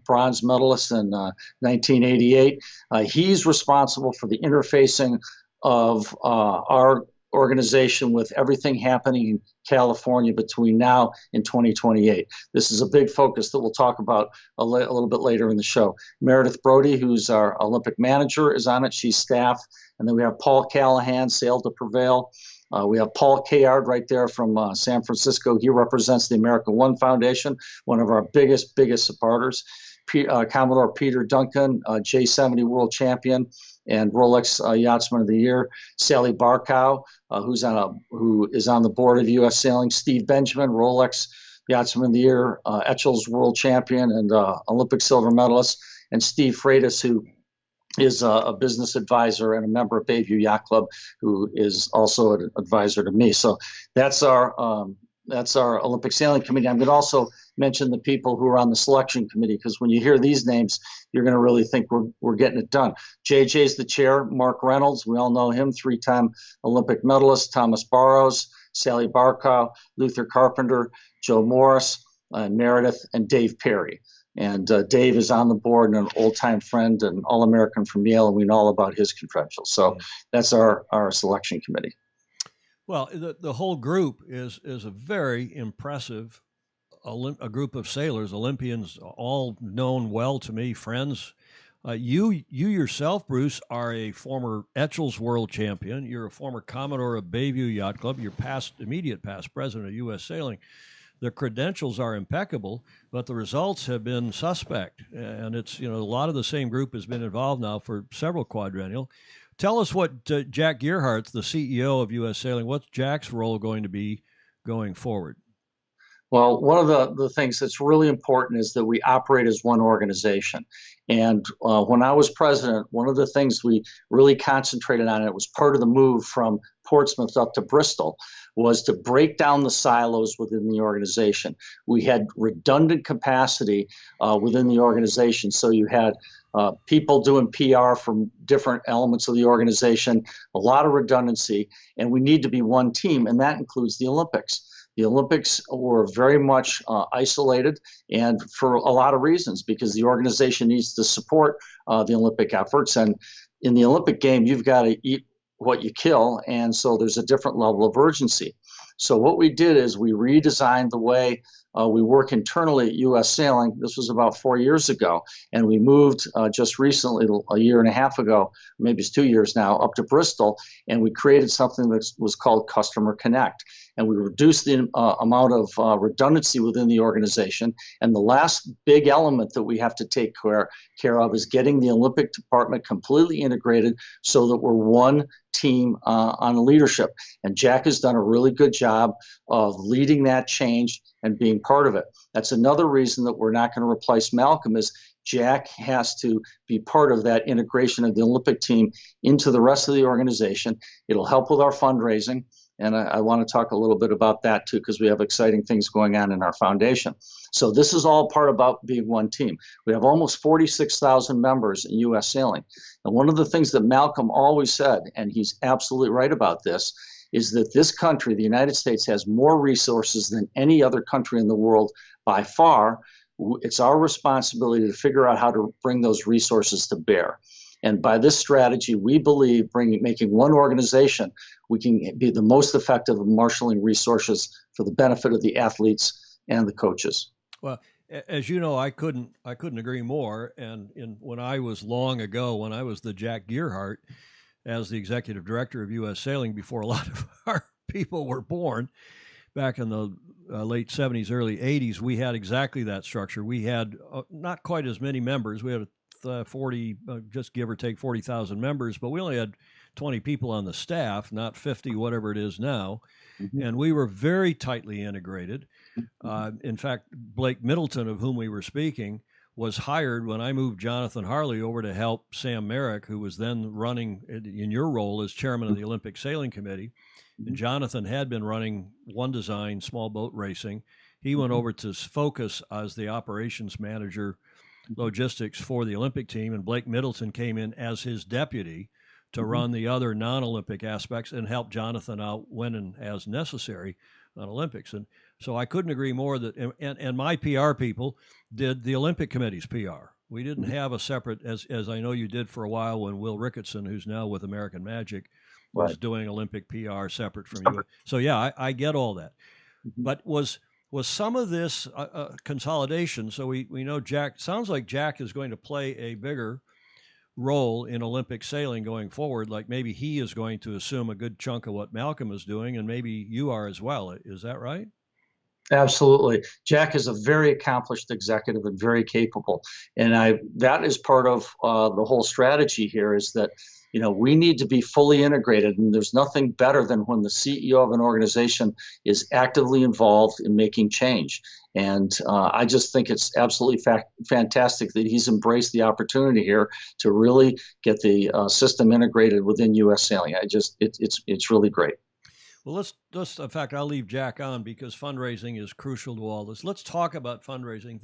bronze medalist in 1988. He's responsible for the interfacing of our organization with everything happening in California between now and 2028. This is a big focus that we'll talk about a little bit later in the show. Meredith Brody, who's our Olympic manager, is on it. She's staff. And then we have Paul Callahan, Sail to Prevail. We have Paul Kayard right there from San Francisco. He represents the America One Foundation, one of our biggest supporters. Commodore Peter Duncan, J70 world champion and Rolex Yachtsman of the Year. Sally Barkow, who is on the board of U.S. Sailing. Steve Benjamin, Rolex Yachtsman of the Year, Etchells world champion and Olympic silver medalist. And Steve Freitas, who is a business advisor and a member of Bayview Yacht Club, who is also an advisor to me. So that's our Olympic Sailing Committee. I'm going to also mention the people who are on the selection committee, because when you hear these names, you're going to really think we're getting it done. JJ's the chair. Mark Reynolds, we all know him, 3-time Olympic medalist. Thomas Barrows, Sally Barkow, Luther Carpenter, Joe Morris, Meredith, and Dave Perry. And Dave is on the board and an old-time friend and All-American from Yale, and we know all about his credentials. So that's our selection committee. Well, the whole group is a very impressive a group of sailors, Olympians, all known well to me, friends. You yourself, Bruce, are a former Etchells world champion. You're a former Commodore of Bayview Yacht Club. You're immediate past president of U.S. Sailing. the credentials are impeccable, but the results have been suspect. And it's, a lot of the same group has been involved now for several quadrennial. Tell us what Jack Gearhart, the CEO of U.S. Sailing, what's Jack's role going to be going forward? Well, one of the things that's really important is that we operate as one organization. And when I was president, one of the things we really concentrated on, it was part of the move from Portsmouth up to Bristol, was to break down the silos within the organization. We had redundant capacity within the organization. So you had people doing PR from different elements of the organization, a lot of redundancy, and we need to be one team, and that includes the Olympics. The Olympics were very much isolated, and for a lot of reasons, because the organization needs to support the Olympic efforts. And in the Olympic game, you've got to eat what you kill, and so there's a different level of urgency. So what we did is we redesigned the way we work internally at U.S. Sailing. This was about 4 years ago, and we moved just recently, a year and a half ago, maybe it's 2 years now, up to Bristol, and we created something that was called Customer Connect. And we reduced the amount of redundancy within the organization. And the last big element that we have to take care of is getting the Olympic department completely integrated so that we're one team on leadership. And Jack has done a really good job of leading that change and being part of it. That's another reason that we're not going to replace Malcolm, is Jack has to be part of that integration of the Olympic team into the rest of the organization. It'll help with our fundraising. And I want to talk a little bit about that too, because we have exciting things going on in our foundation. So this is all part about being one team. We have almost 46,000 members in U.S. Sailing. And one of the things that Malcolm always said, and he's absolutely right about this, is that this country, the United States, has more resources than any other country in the world by far. It's our responsibility to figure out how to bring those resources to bear. And by this strategy, we believe making one organization, we can be the most effective in marshaling resources for the benefit of the athletes and the coaches. Well, as you know, I couldn't agree more. And when I was the Jack Gearhart as the executive director of U.S. Sailing, before a lot of our people were born, back in the late 70s, early 80s, we had exactly that structure. We had not quite as many members. We had 40, just give or take 40,000 members, but we only had 20 people on the staff, not 50, whatever it is now. Mm-hmm. And we were very tightly integrated. In fact, Blake Middleton, of whom we were speaking, was hired when I moved Jonathan Harley over to help Sam Merrick, who was then running in your role as chairman of the Olympic Sailing Committee. And Jonathan had been running One Design small boat racing. He went over to focus as the operations manager, logistics for the Olympic team, and Blake Middleton came in as his deputy to run the other non-Olympic aspects and help Jonathan out when and as necessary on Olympics. And so I couldn't agree more that, and my PR people did the Olympic Committee's PR. We didn't have a separate, as I know you did for a while when Will Ricketson, who's now with American Magic, was doing Olympic PR separate from you. So yeah, I get all that. But was some of this consolidation? So we know Jack, sounds like Jack is going to play a bigger role in Olympic sailing going forward. Like maybe he is going to assume a good chunk of what Malcolm is doing, and maybe you are as well. Is that right? Absolutely. Jack is a very accomplished executive and very capable. And that is part of the whole strategy here, is that we need to be fully integrated, and there's nothing better than when the CEO of an organization is actively involved in making change. And I just think it's absolutely fantastic that he's embraced the opportunity here to really get the system integrated within U.S. Sailing. It's really great. Well, in fact, I'll leave Jack on because fundraising is crucial to all this. Let's talk about fundraising.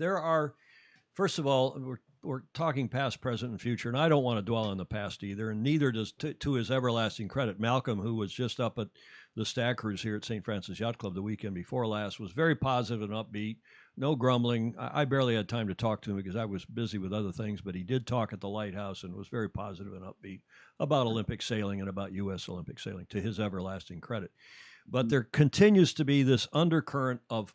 First of all, we're talking past, present, and future, and I don't want to dwell on the past either, and neither does, to his everlasting credit, Malcolm, who was just up at the Stag Cruise here at St. Francis Yacht Club the weekend before last, was very positive and upbeat, no grumbling. I barely had time to talk to him because I was busy with other things, but he did talk at the Lighthouse and was very positive and upbeat about Olympic sailing and about U.S. Olympic sailing, to his everlasting credit. But there continues to be this undercurrent of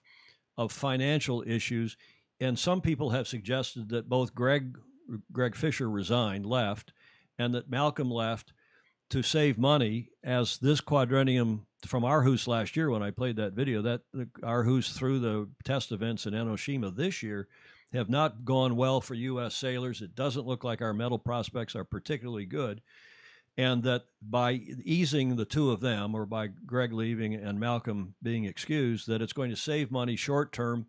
financial issues. And some people have suggested that both Greg Fisher left, and that Malcolm left to save money as this quadrennium from Aarhus last year when I played that video, that Aarhus through the test events in Enoshima this year have not gone well for U.S. sailors. It doesn't look like our medal prospects are particularly good. And that by easing the two of them, or by Greg leaving and Malcolm being excused, that it's going to save money short term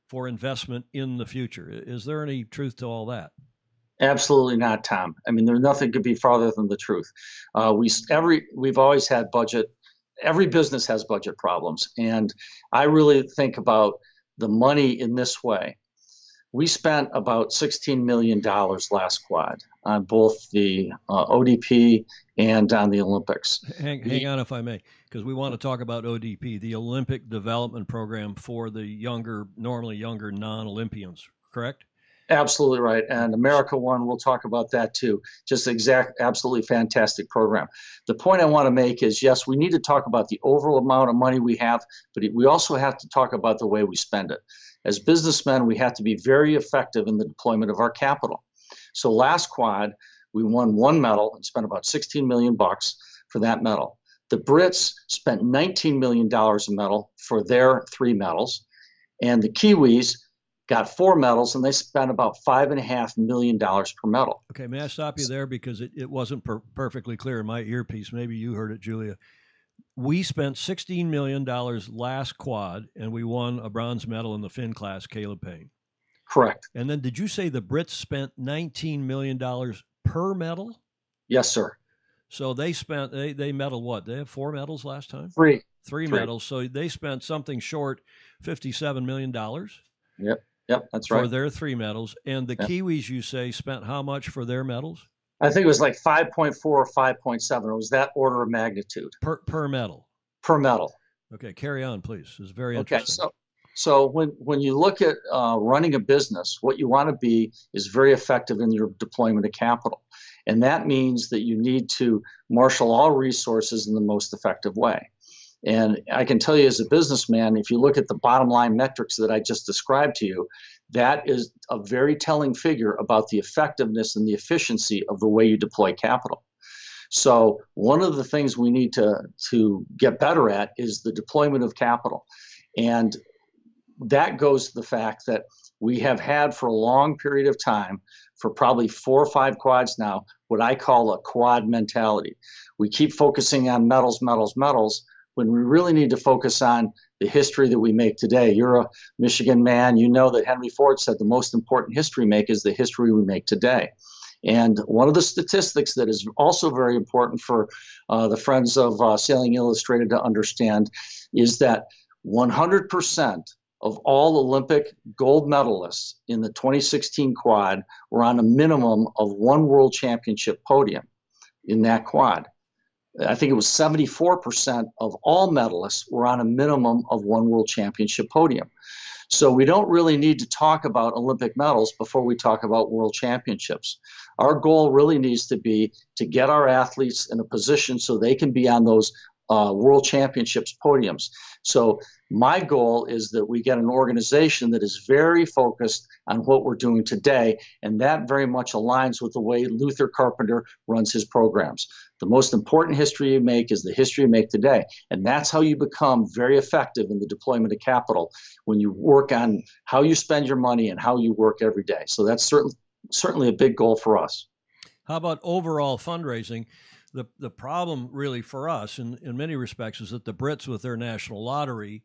for investment in the future. Is there any truth to all that? Absolutely not, Tom. I mean, there's nothing could be farther than the truth. We've always had budget. Every business has budget problems, and I really think about the money in this way. We spent about $16 million last quad on both the ODP and on the Olympics. Hang on, if I may, because we want to talk about ODP, the Olympic Development Program for the normally younger non-Olympians, correct? Absolutely right. And America One, we'll talk about that too. Just absolutely fantastic program. The point I want to make is, yes, we need to talk about the overall amount of money we have, but we also have to talk about the way we spend it. As businessmen, we have to be very effective in the deployment of our capital. So last quad, we won one medal and spent about $16 million for that medal. The Brits spent $19 million a medal for their 3 medals, and the Kiwis got 4 medals, and they spent about $5.5 million per medal. Okay, may I stop you there, because it wasn't perfectly clear in my earpiece. Maybe you heard it, Julia. We spent $16 million last quad, and we won a bronze medal in the Finn class, Caleb Payne. Correct. And then did you say the Brits spent $19 million per medal? Yes, sir. So they spent, they medaled what? They have 4 medals last time? 3. 3 medals. So they spent something short $57 million. Yep, that's right. For their 3 medals. And the Kiwis, you say, spent how much for their medals? I think it was like 5.4 or 5.7. It was that order of magnitude. Per medal? Per medal. Okay, carry on, please. It's very interesting. Okay, so when you look at running a business, what you want to be is very effective in your deployment of capital. And that means that you need to marshal all resources in the most effective way. And I can tell you as a businessman, if you look at the bottom line metrics that I just described to you, that is a very telling figure about the effectiveness and the efficiency of the way you deploy capital. So one of the things we need to get better at is the deployment of capital. And that goes to the fact that we have had for a long period of time, for probably 4 or 5 quads now, what I call a quad mentality. We keep focusing on medals, when we really need to focus on the history that we make today. You're a Michigan man. You know that Henry Ford said the most important history we make is the history we make today. And one of the statistics that is also very important for the friends of Sailing Illustrated to understand is that 100% of all Olympic gold medalists in the 2016 quad were on a minimum of 1 world championship podium in that quad. I think it was 74% of all medalists were on a minimum of 1 world championship podium. So we don't really need to talk about Olympic medals before we talk about world championships. Our goal really needs to be to get our athletes in a position so they can be on those world championships podiums. So my goal is that we get an organization that is very focused on what we're doing today, and that very much aligns with the way Luther Carpenter runs his programs. The most important history you make is the history you make today, and that's how you become very effective in the deployment of capital, when you work on how you spend your money and how you work every day. So that's certainly a big goal for us. How about overall fundraising? The problem really for us in many respects is that the Brits with their national lottery,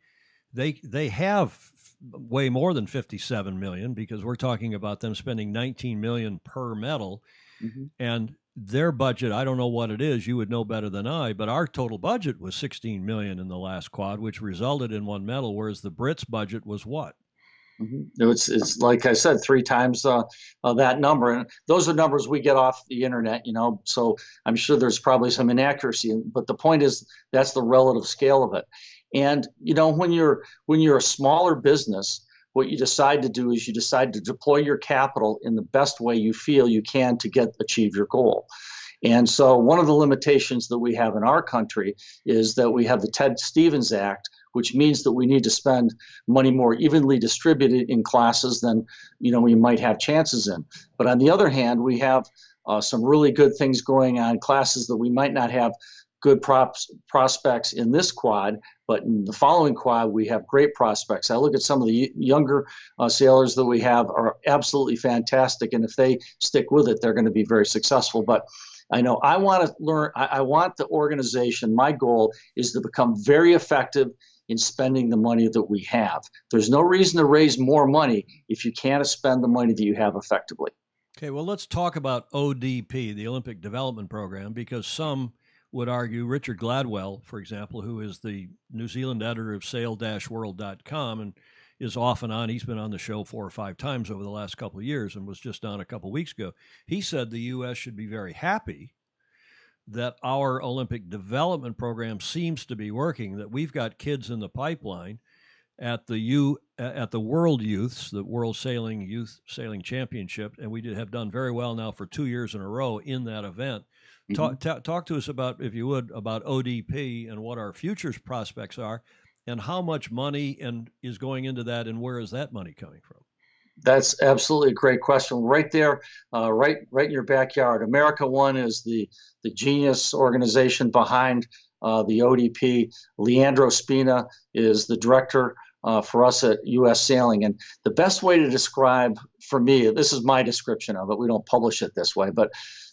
they have way more than 57 million, because we're talking about them spending 19 million per medal. Mm-hmm. And their budget, I don't know what it is, you would know better than I, but our total budget was 16 million in the last quad, which resulted in 1 medal, whereas the Brits' budget was what? Mm-hmm. It's like I said, 3 times that number, and those are numbers we get off the internet, so I'm sure there's probably some inaccuracy, but the point is that's the relative scale of it. And when you're a smaller business, what you decide to do is you decide to deploy your capital in the best way you feel you can to achieve your goal. And so one of the limitations that we have in our country is that we have the Ted Stevens Act, which means that we need to spend money more evenly distributed in classes than we might have chances in. But on the other hand, we have some really good things going on, classes that we might not have good prospects in this quad, but in the following quad, we have great prospects. I look at some of the younger sailors that we have are absolutely fantastic, and if they stick with it, they're going to be very successful. But I know I want to learn. I want the organization. My goal is to become very effective in spending the money that we have. There's no reason to raise more money if you can't spend the money that you have effectively. Okay, well, let's talk about ODP, the Olympic Development Program, because some would argue, Richard Gladwell, for example, who is the New Zealand editor of sail-world.com and is off and on. He's been on the show 4 or 5 times over the last couple of years and was just on a couple of weeks ago. He said the U.S. should be very happy that our Olympic development program seems to be working, that we've got kids in the pipeline at the World Youths, the World Youth Sailing Championship, and we have done very well now for 2 years in a row in that event. Talk to us about, if you would, about ODP and what our futures prospects are, and how much money is going into that, and where is that money coming from? That's absolutely a great question. Right there, right in your backyard. America One is the genius organization behind the ODP. Leandro Spina is the director for us at U.S. Sailing. And the best way to describe, for me, this is my description of it, we don't publish it this way, but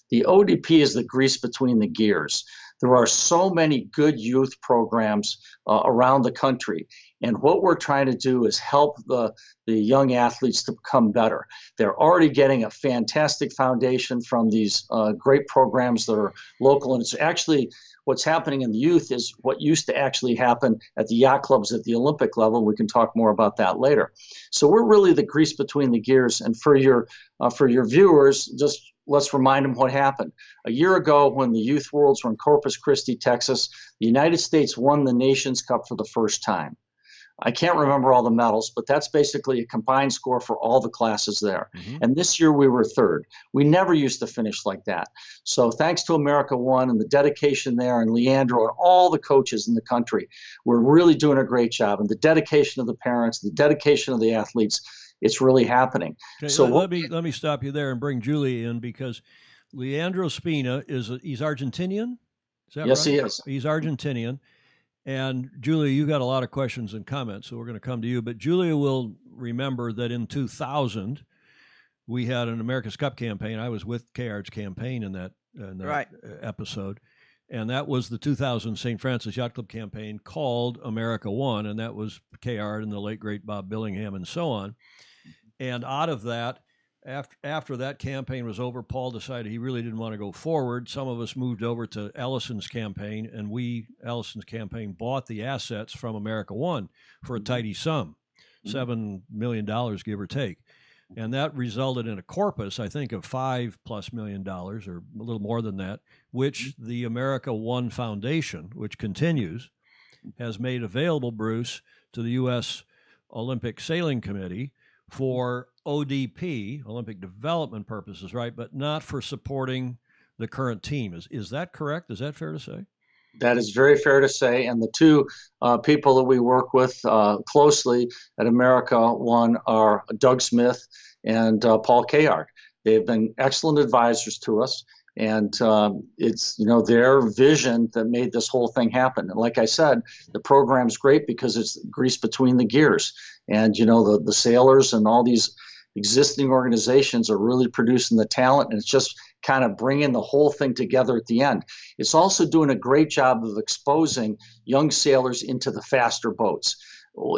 the ODP is the grease between the gears. There are so many good youth programs around the country. And what we're trying to do is help the young athletes to become better. They're already getting a fantastic foundation from these great programs that are local. And it's actually what's happening in the youth is what used to actually happen at the yacht clubs at the Olympic level. We can talk more about that later. So we're really the grease between the gears. And for your viewers, just let's remind them what happened. A year ago, when the Youth Worlds were in Corpus Christi, Texas, the United States won the Nations Cup for the first time. I can't remember all the medals, but that's basically a combined score for all the classes there. And this year we were third. We never used to finish like that. So thanks to America One and the dedication there, and Leandro and all the coaches in the country, we're really doing a great job. And the dedication of the parents, the dedication of the athletes, it's really happening. Okay, so let me stop you there and bring Julie in, because Leandro Spina he's Argentinian. Is that yes, right? he is. He's Argentinian. And Julia, you got a lot of questions and comments, so we're going to come to you. But Julia will remember that in 2000, we had an America's Cup campaign. I was with KR's campaign in that right. episode. And that was the 2000 St. Francis Yacht Club campaign called America One. And that was KR and the late, great Bob Billingham and so on. And out of that, after that campaign was over, Paul decided he really didn't want to go forward. Some of us moved over to Ellison's campaign, and Ellison's campaign bought the assets from America One for a tidy sum, $7 million, give or take. And that resulted in a corpus, I think, of $5+ million, or a little more than that, which the America One Foundation, which continues, has made available, Bruce, to the U.S. Olympic Sailing Committee for ODP, Olympic development purposes, right? But not for supporting the current team. Is that correct? Is that fair to say? That is very fair to say. And the two people that we work with closely at America One are Doug Smith and Paul Kayard. They've been excellent advisors to us. And it's, their vision that made this whole thing happen. And like I said, the program's great because it's grease between the gears. And, the sailors and all these existing organizations are really producing the talent, and it's just kind of bringing the whole thing together at the end. It's also doing a great job of exposing young sailors into the faster boats.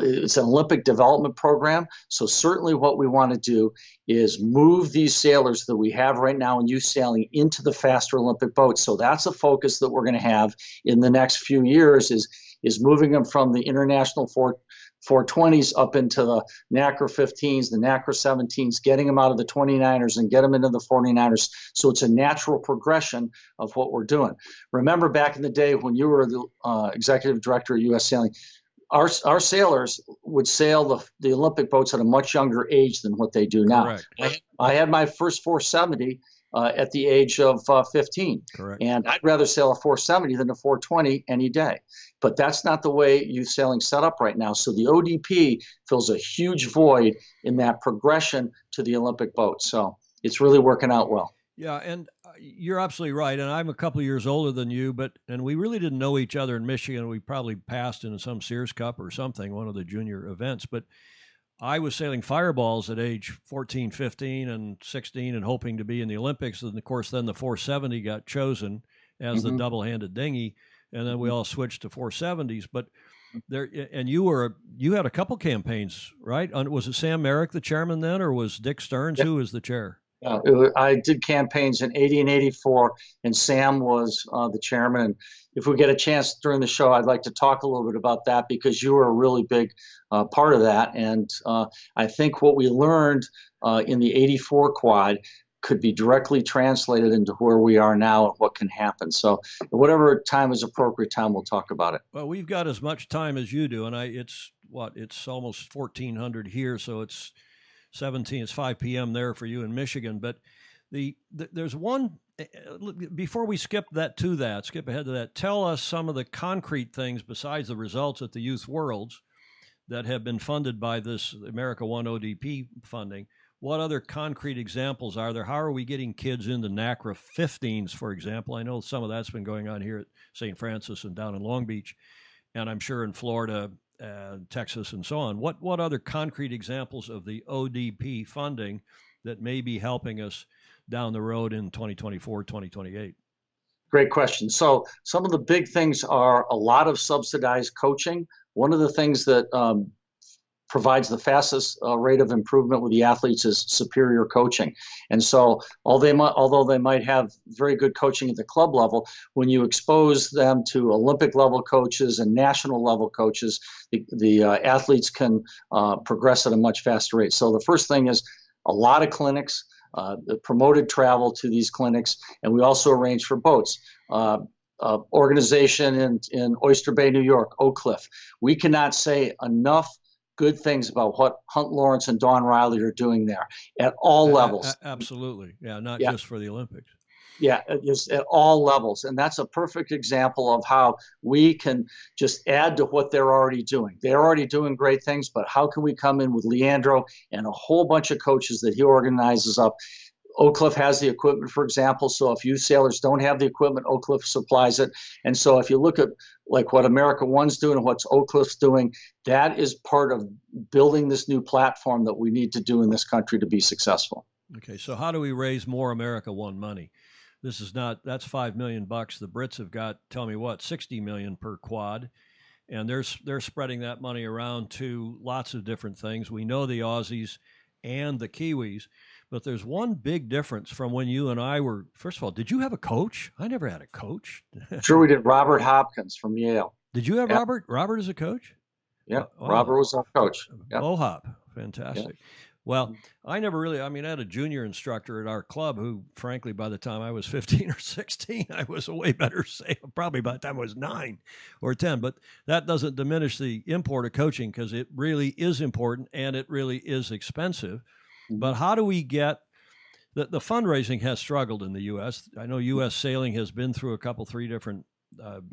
It's an Olympic development program, so certainly what we want to do is move these sailors that we have right now in youth sailing into the faster Olympic boats. So that's a focus that we're going to have in the next few years is moving them from the international 420s up into the NACRA 15s, the NACRA 17s, getting them out of the 29ers and get them into the 49ers. So it's a natural progression of what we're doing. Remember back in the day when you were the executive director of U.S. Sailing, our sailors would sail the Olympic boats at a much younger age than what they do now. Correct. I had my first 470 at the age of 15. Correct. And I'd rather sail a 470 than a 420 any day. But that's not the way youth sailing's set up right now. So the ODP fills a huge void in that progression to the Olympic boat. So it's really working out well. Yeah, and you're absolutely right. And I'm a couple of years older than you, and we really didn't know each other in Michigan. We probably passed in some Sears Cup or something, one of the junior events. But I was sailing fireballs at age 14, 15, and 16 and hoping to be in the Olympics. And of course, then the 470 got chosen as the double-handed dinghy. And then we all switched to 470s. But there, and you had a couple campaigns, right? Was it Sam Merrick, the chairman then, or was Dick Stearns? Who was the chair? I did campaigns in 80 and 84, and Sam was the chairman. And if we get a chance during the show, I'd like to talk a little bit about that, because you were a really big part of that. And I think what we learned in the 84 quad could be directly translated into where we are now and what can happen. So whatever time is appropriate time, we'll talk about it. Well, we've got as much time as you do, and it's almost 1400 here, so it's 17. It's 5 p.m. there for you in Michigan. But there's one, before we skip ahead to that, tell us some of the concrete things besides the results at the Youth Worlds that have been funded by this America One ODP funding. What other concrete examples are there? How are we getting kids into NACRA 15s, for example? I know some of that's been going on here at St. Francis and down in Long Beach, and I'm sure in Florida, Texas, and so on. What other concrete examples of the ODP funding that may be helping us down the road in 2024, 2028? Great question. So some of the big things are a lot of subsidized coaching. One of the things that provides the fastest rate of improvement with the athletes is superior coaching. And so although they might have very good coaching at the club level, when you expose them to Olympic level coaches and national level coaches, the athletes can progress at a much faster rate. So the first thing is a lot of clinics, the promoted travel to these clinics, and we also arrange for boats. Organization in Oyster Bay, New York, Oak Cliff. We cannot say enough good things about what Hunt Lawrence and Dawn Riley are doing there at all levels. Absolutely. Yeah, not just for the Olympics. Yeah, just at all levels. And that's a perfect example of how we can just add to what they're already doing. They're already doing great things, but how can we come in with Leandro and a whole bunch of coaches that he organizes up? Oak Cliff has the equipment, for example. So if you sailors don't have the equipment, Oak Cliff supplies it. And so if you look at like what America One's doing and what's Oak Cliff's doing, that is part of building this new platform that we need to do in this country to be successful. Okay, so how do we raise more America One money? That's $5 million. The Brits have got, tell me what, 60 million per quad. And they're spreading that money around to lots of different things. We know the Aussies and the Kiwis. But there's one big difference from when you and I were, first of all, did you have a coach? I never had a coach. Sure, we did. Robert Hopkins from Yale. Did you have Robert? Robert as a coach? Yeah, Robert was our coach. Yep. Hop, fantastic. Yep. Well, I never really, I had a junior instructor at our club who, frankly, by the time I was 15 or 16, I was a way better sailor, probably by the time I was 9 or 10. But that doesn't diminish the import of coaching, because it really is important and it really is expensive. But how do we get the fundraising has struggled in the U.S. I know U.S. Sailing has been through three different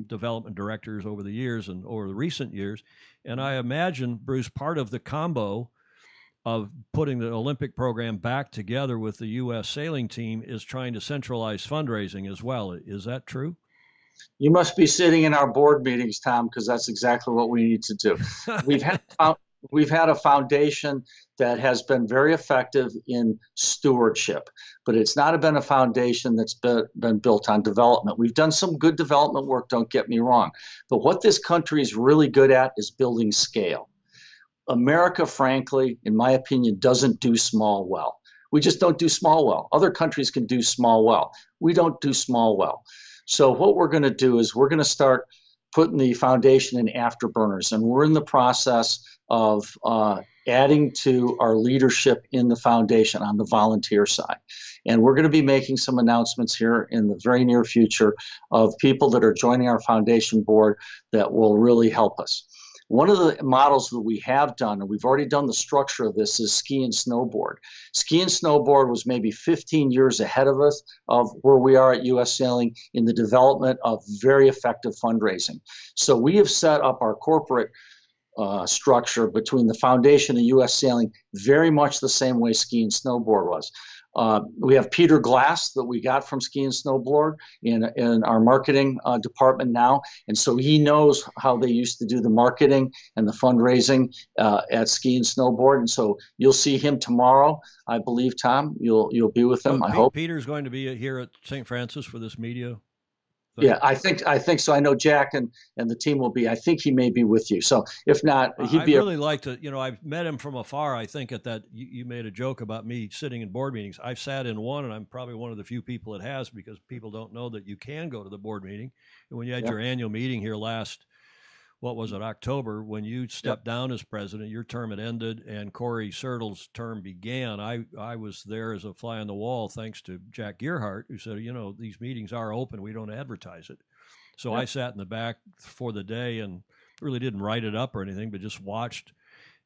development directors over the years and over the recent years. And I imagine, Bruce, part of the combo of putting the Olympic program back together with the U.S. Sailing team is trying to centralize fundraising as well. Is that true? You must be sitting in our board meetings, Tom, because that's exactly what we need to do. We've had a foundation that has been very effective in stewardship, but it's not been a foundation that's been built on development. We've done some good development work, don't get me wrong, but what this country is really good at is building scale. America, frankly, in my opinion, doesn't do small well. We just don't do small well. Other countries can do small well. We don't do small well. So what we're going to do is we're going to start putting the foundation in afterburners, and we're in the process of adding to our leadership in the foundation on the volunteer side. And we're going to be making some announcements here in the very near future of people that are joining our foundation board that will really help us. One of the models that we have done, and we've already done the structure of this, is ski and snowboard. Ski and snowboard was maybe 15 years ahead of us of where we are at U.S. Sailing in the development of very effective fundraising. So we have set up our corporate structure between the foundation and U.S. Sailing very much the same way ski and snowboard was. We have Peter Glass that we got from Ski and Snowboard in our marketing department now. And so he knows how they used to do the marketing and the fundraising at Ski and Snowboard. And so you'll see him tomorrow, I believe, Tom. You'll be with him, I hope. Peter's going to be here at St. Francis for this media. Yeah, I think so. I know Jack and the team will be. I think he may be with you. So if not, he'd be. I'd really like to. I've met him from afar. I think at that you made a joke about me sitting in board meetings. I've sat in one, and I'm probably one of the few people that has, because people don't know that you can go to the board meeting. And when you had your annual meeting here last, what was it, October, when you stepped down as president, your term had ended and Corey Sertle's term began. I was there as a fly on the wall, thanks to Jack Gearhart, who said, these meetings are open. We don't advertise it. So I sat in the back for the day and really didn't write it up or anything, but just watched.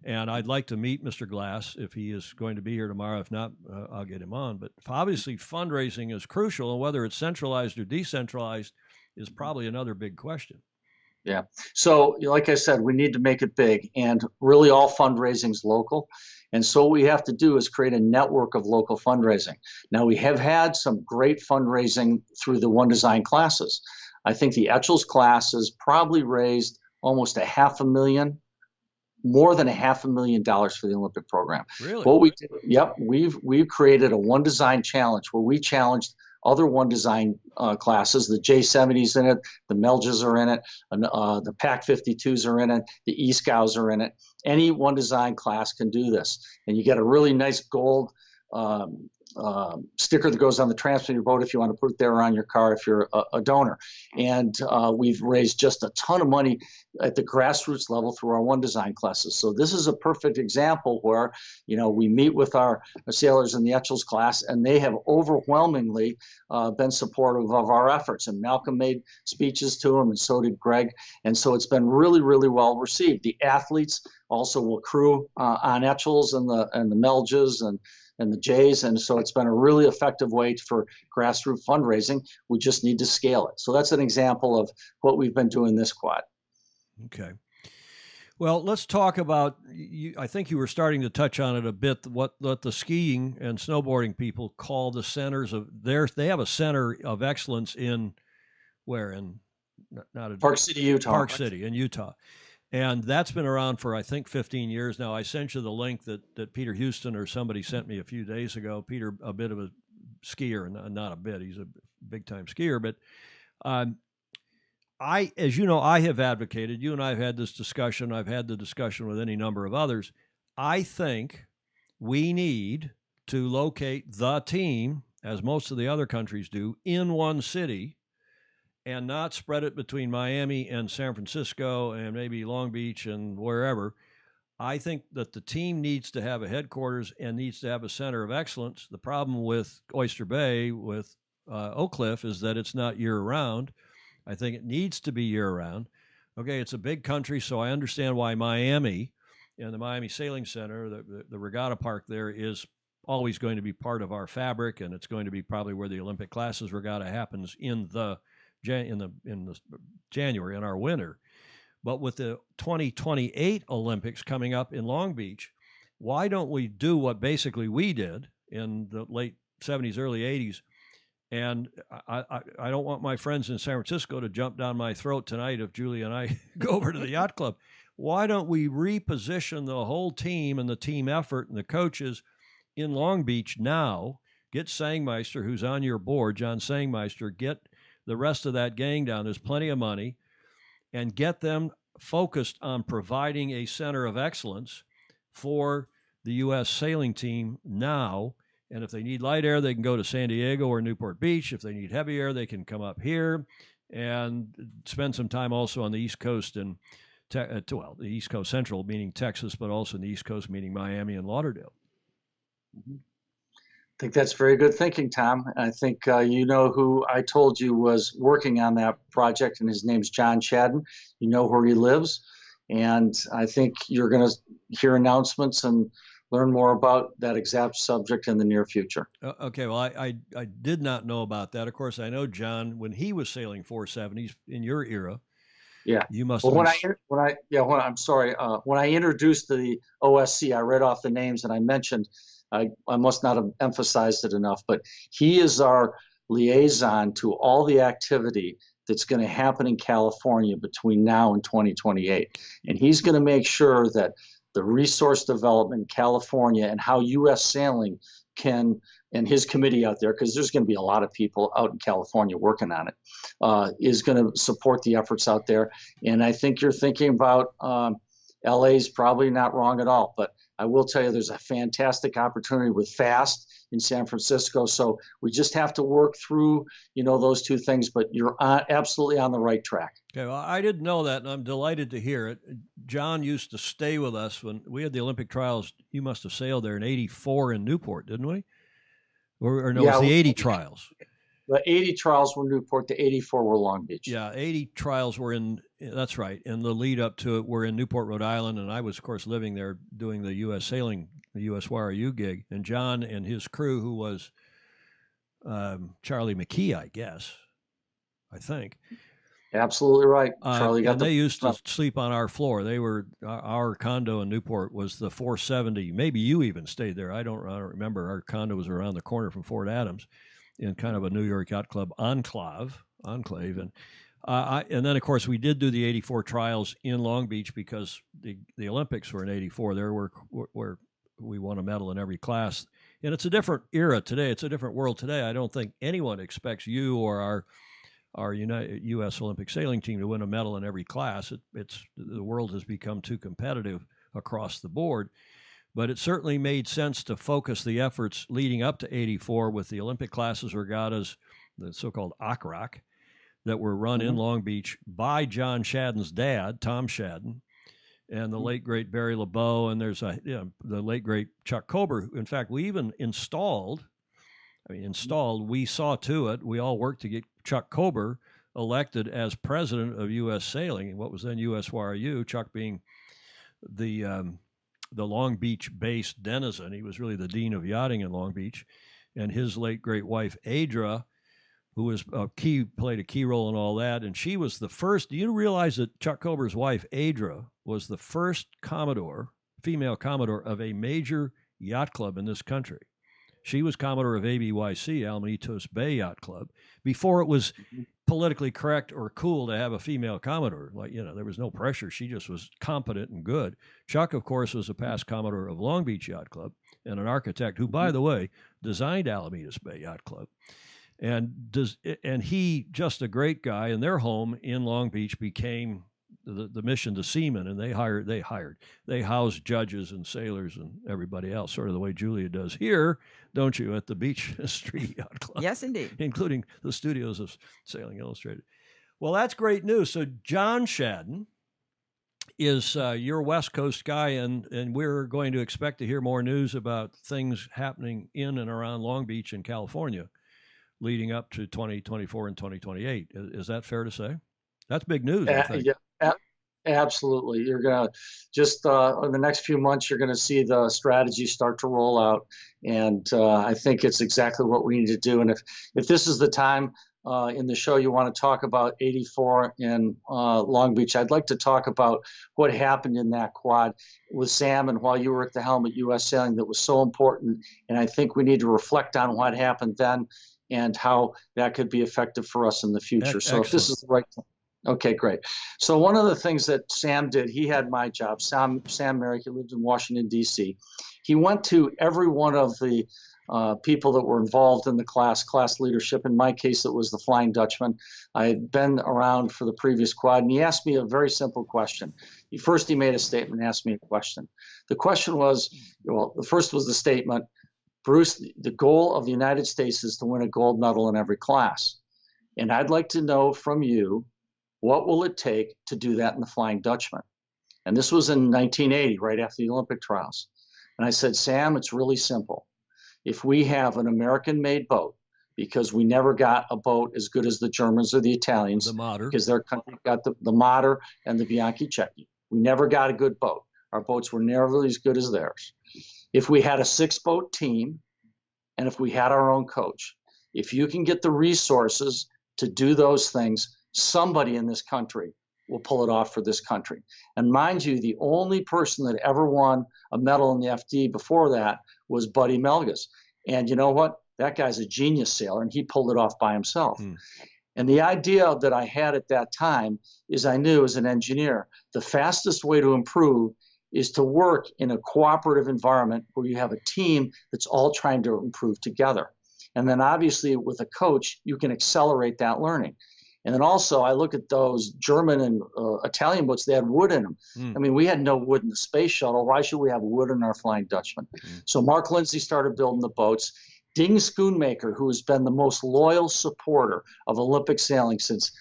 And I'd like to meet Mr. Glass if he is going to be here tomorrow. If not, I'll get him on. But obviously fundraising is crucial, and whether it's centralized or decentralized is probably another big question. Yeah. So like I said, we need to make it big, and really all fundraising is local. And so what we have to do is create a network of local fundraising. Now, we have had some great fundraising through the One Design classes. I think the Etchells classes probably raised almost $500,000, more than $500,000 for the Olympic program. Really? What we did, we've created a One Design challenge where we challenged other One Design classes. The J70's in it, the Melges are in it, the PAC 52s are in it, the E-Scouts are in it. Any One Design class can do this. And you get a really nice gold sticker that goes on the transfer of your boat if you want to put it there on your car if you're a donor. And we've raised just a ton of money at the grassroots level through our One Design classes. So this is a perfect example where, we meet with our sailors in the Etchells class, and they have overwhelmingly been supportive of our efforts. And Malcolm made speeches to them, and so did Greg. And so it's been really, really well received. The athletes also will crew on Etchells and the Melges and the Jays. And so it's been a really effective way for grassroots fundraising. We just need to scale it. So that's an example of what we've been doing this quad. Okay. Well, let's talk about, I think you were starting to touch on it a bit, what the skiing and snowboarding people call the centers of they have a center of excellence in Park City, Utah. Park City in Utah. And that's been around for, I think, 15 years now. I sent you the link that Peter Houston or somebody sent me a few days ago. Peter, a bit of a skier, not a bit. He's a big-time skier. But as you know, I have advocated, you and I have had this discussion. I've had the discussion with any number of others. I think we need to locate the team, as most of the other countries do, in one city, and not spread it between Miami and San Francisco and maybe Long Beach and wherever. I think that the team needs to have a headquarters and needs to have a center of excellence. The problem with Oyster Bay, with Oak Cliff, is that it's not year-round. I think it needs to be year-round. Okay, it's a big country, so I understand why Miami and the Miami Sailing Center, the regatta park there, is always going to be part of our fabric, and it's going to be probably where the Olympic classes regatta happens in the January, in our winter. But with the 2028 Olympics coming up in Long Beach, why don't we do what basically we did in the late 70s, early 80s? And I don't want my friends in San Francisco to jump down my throat tonight if Julie and I go over to the yacht club. Why don't we reposition the whole team and the team effort and the coaches in Long Beach now? Get Sangmeister, who's on your board, John Sangmeister, get the rest of that gang down. There's plenty of money, and get them focused on providing a center of excellence for the U.S. sailing team now. And if they need light air, they can go to San Diego or Newport Beach. If they need heavy air, they can come up here and spend some time also on the East Coast and the East Coast Central, meaning Texas, but also in the East Coast, meaning Miami and Lauderdale. Mm-hmm. I think that's very good thinking, Tom. I think you know who I told you was working on that project, and his name's John Shadden. You know where he lives, and I think you're going to hear announcements and learn more about that exact subject in the near future. Okay, well, I did not know about that. Of course, I know John when he was sailing 470s in your era. Yeah, you must. Well, when I introduced the OSC, I read off the names and I mentioned I must not have emphasized it enough, but he is our liaison to all the activity that's going to happen in California between now and 2028. And he's going to make sure that the resource development in California and how U.S. sailing can, and his committee out there, because there's going to be a lot of people out in California working on it, is going to support the efforts out there. And I think you're thinking about LA's probably not wrong at all, but I will tell you there's a fantastic opportunity with FAST in San Francisco. So we just have to work through, those two things, but you're absolutely on the right track. Okay, well, I didn't know that, and I'm delighted to hear it. John used to stay with us when we had the Olympic trials. You must have sailed there in '84 in Newport, didn't we? Or no, yeah, it was the '80 trials. The '80 trials were Newport. The '84 were Long Beach. Yeah, '80 trials were that's right. And the lead up to it were in Newport, Rhode Island. And I was, of course, living there doing the U.S. sailing, the USYRU gig. And John and his crew, who was Charlie McKee, I think. Absolutely right. Charlie got and they used to sleep on our floor. They were, our condo in Newport was the 470. Maybe you even stayed there. I don't remember. Our condo was around the corner from Fort Adams, in kind of a New York Yacht Club enclave, and then of course we did do the '84 trials in Long Beach because the Olympics were in '84. There where we won a medal in every class, and it's a different era today. It's a different world today. I don't think anyone expects you or our U.S. Olympic sailing team to win a medal in every class. The world has become too competitive across the board. But it certainly made sense to focus the efforts leading up to '84 with the Olympic classes regattas, the so-called ACROC, that were run in Long Beach by John Shadden's dad, Tom Shadden, and the late, great Barry LeBeau, and there's the late, great Chuck Kober. In fact, we even we saw to it, we all worked to get Chuck Kober elected as president of U.S. Sailing, what was then USYRU, Chuck being the Long Beach-based denizen. He was really the dean of yachting in Long Beach, and his late great wife Adra, who was played a key role in all that, and she was the first. Do you realize that Chuck Kober's wife Adra was the first female commodore of a major yacht club in this country? She was Commodore of ABYC, Alamitos Bay Yacht Club, before it was politically correct or cool to have a female Commodore. There was no pressure. She just was competent and good. Chuck, of course, was a past Commodore of Long Beach Yacht Club and an architect who, by the way, designed Alamitos Bay Yacht Club. And he, just a great guy, and their home in Long Beach became the mission to seamen, and they housed judges and sailors and everybody else, sort of the way Julia does here, don't you, at the Beach Street Yacht Club? Yes, indeed. Including the studios of Sailing Illustrated. Well, that's great news. So John Shadden is your West Coast guy, and we're going to expect to hear more news about things happening in and around Long Beach in California leading up to 2024 and 2028. Is that fair to say? That's big news, I think. Yeah, absolutely. You're going to just in the next few months, you're going to see the strategy start to roll out. And I think it's exactly what we need to do. And if this is the time in the show you want to talk about '84 in Long Beach, I'd like to talk about what happened in that quad with Sam and while you were at the helm at U.S. Sailing that was so important. And I think we need to reflect on what happened then and how that could be effective for us in the future. So if this is the right time. Okay, great. So one of the things that Sam did, he had my job. Sam Merrick, he lived in Washington, D.C. He went to every one of the people that were involved in the class leadership. In my case, it was the Flying Dutchman. I had been around for the previous quad, and he asked me a very simple question. He made a statement and asked me a question. The question was, the first was the statement, Bruce, the goal of the United States is to win a gold medal in every class. And I'd like to know from you, what will it take to do that in the Flying Dutchman? And this was in 1980, right after the Olympic trials. And I said, Sam, it's really simple. If we have an American-made boat, because we never got a boat as good as the Germans or the Italians, the Mater, because their country got the Mater and the Bianchi Cecchi. We never got a good boat. Our boats were never as good as theirs. If we had a 6-boat team, and if we had our own coach, if you can get the resources to do those things, somebody in this country will pull it off for this country. And mind you, the only person that ever won a medal in the FD before that was Buddy Melges. And you know what? That guy's a genius sailor, and he pulled it off by himself. And the idea that I had at that time is I knew as an engineer, the fastest way to improve is to work in a cooperative environment where you have a team that's all trying to improve together. And then obviously with a coach, you can accelerate that learning. And then also I look at those German and Italian boats, they had wood in them. I mean, we had no wood in the space shuttle. Why should we have wood in our Flying Dutchman? So Mark Lindsay started building the boats. Ding Schoonmaker, who has been the most loyal supporter of Olympic sailing since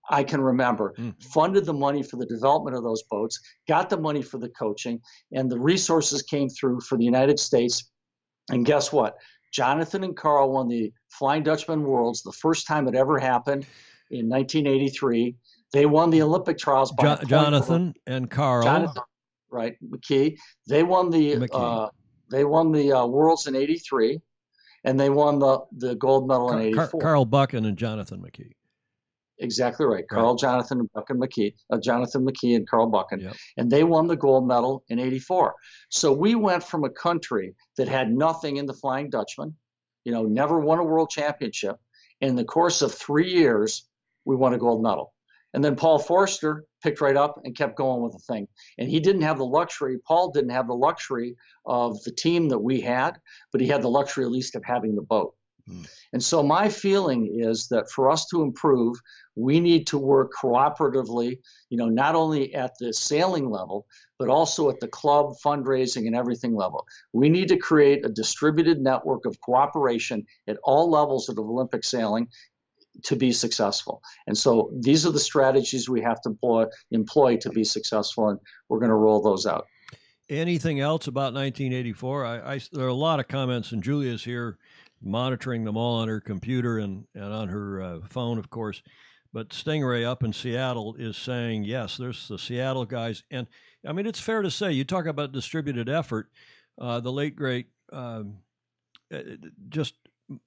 I can remember, funded the money for the development of those boats, got the money for the coaching, and the resources came through for the United States. And guess what? Jonathan and Carl won the Flying Dutchman Worlds, the first time it ever happened in 1983. They won the Olympic trials by Jonathan and Carl. Jonathan, right, McKee. They won the Worlds in '83, and they won the gold medal in '84. Carl Buchan and Jonathan McKee. Exactly right. Carl, Jonathan, and Buchan McKee. Jonathan McKee and Carl Buchan. Yep. And they won the gold medal in '84. So we went from a country that had nothing in the Flying Dutchman, never won a world championship. In the course of 3 years, we won a gold medal. And then Paul Forster picked right up and kept going with the thing. And he didn't have the luxury, Paul didn't have the luxury of the team that we had, but he had the luxury at least of having the boat. And so my feeling is that for us to improve, we need to work cooperatively, not only at the sailing level, but also at the club, fundraising, and everything level. We need to create a distributed network of cooperation at all levels of Olympic sailing to be successful. And so these are the strategies we have to employ to be successful, and we're going to roll those out. Anything else about 1984? There are a lot of comments, and Julia's here monitoring them all on her computer and on her phone, of course. But Stingray up in Seattle is saying, yes, there's the Seattle guys. And I mean, it's fair to say, you talk about distributed effort, the late, great,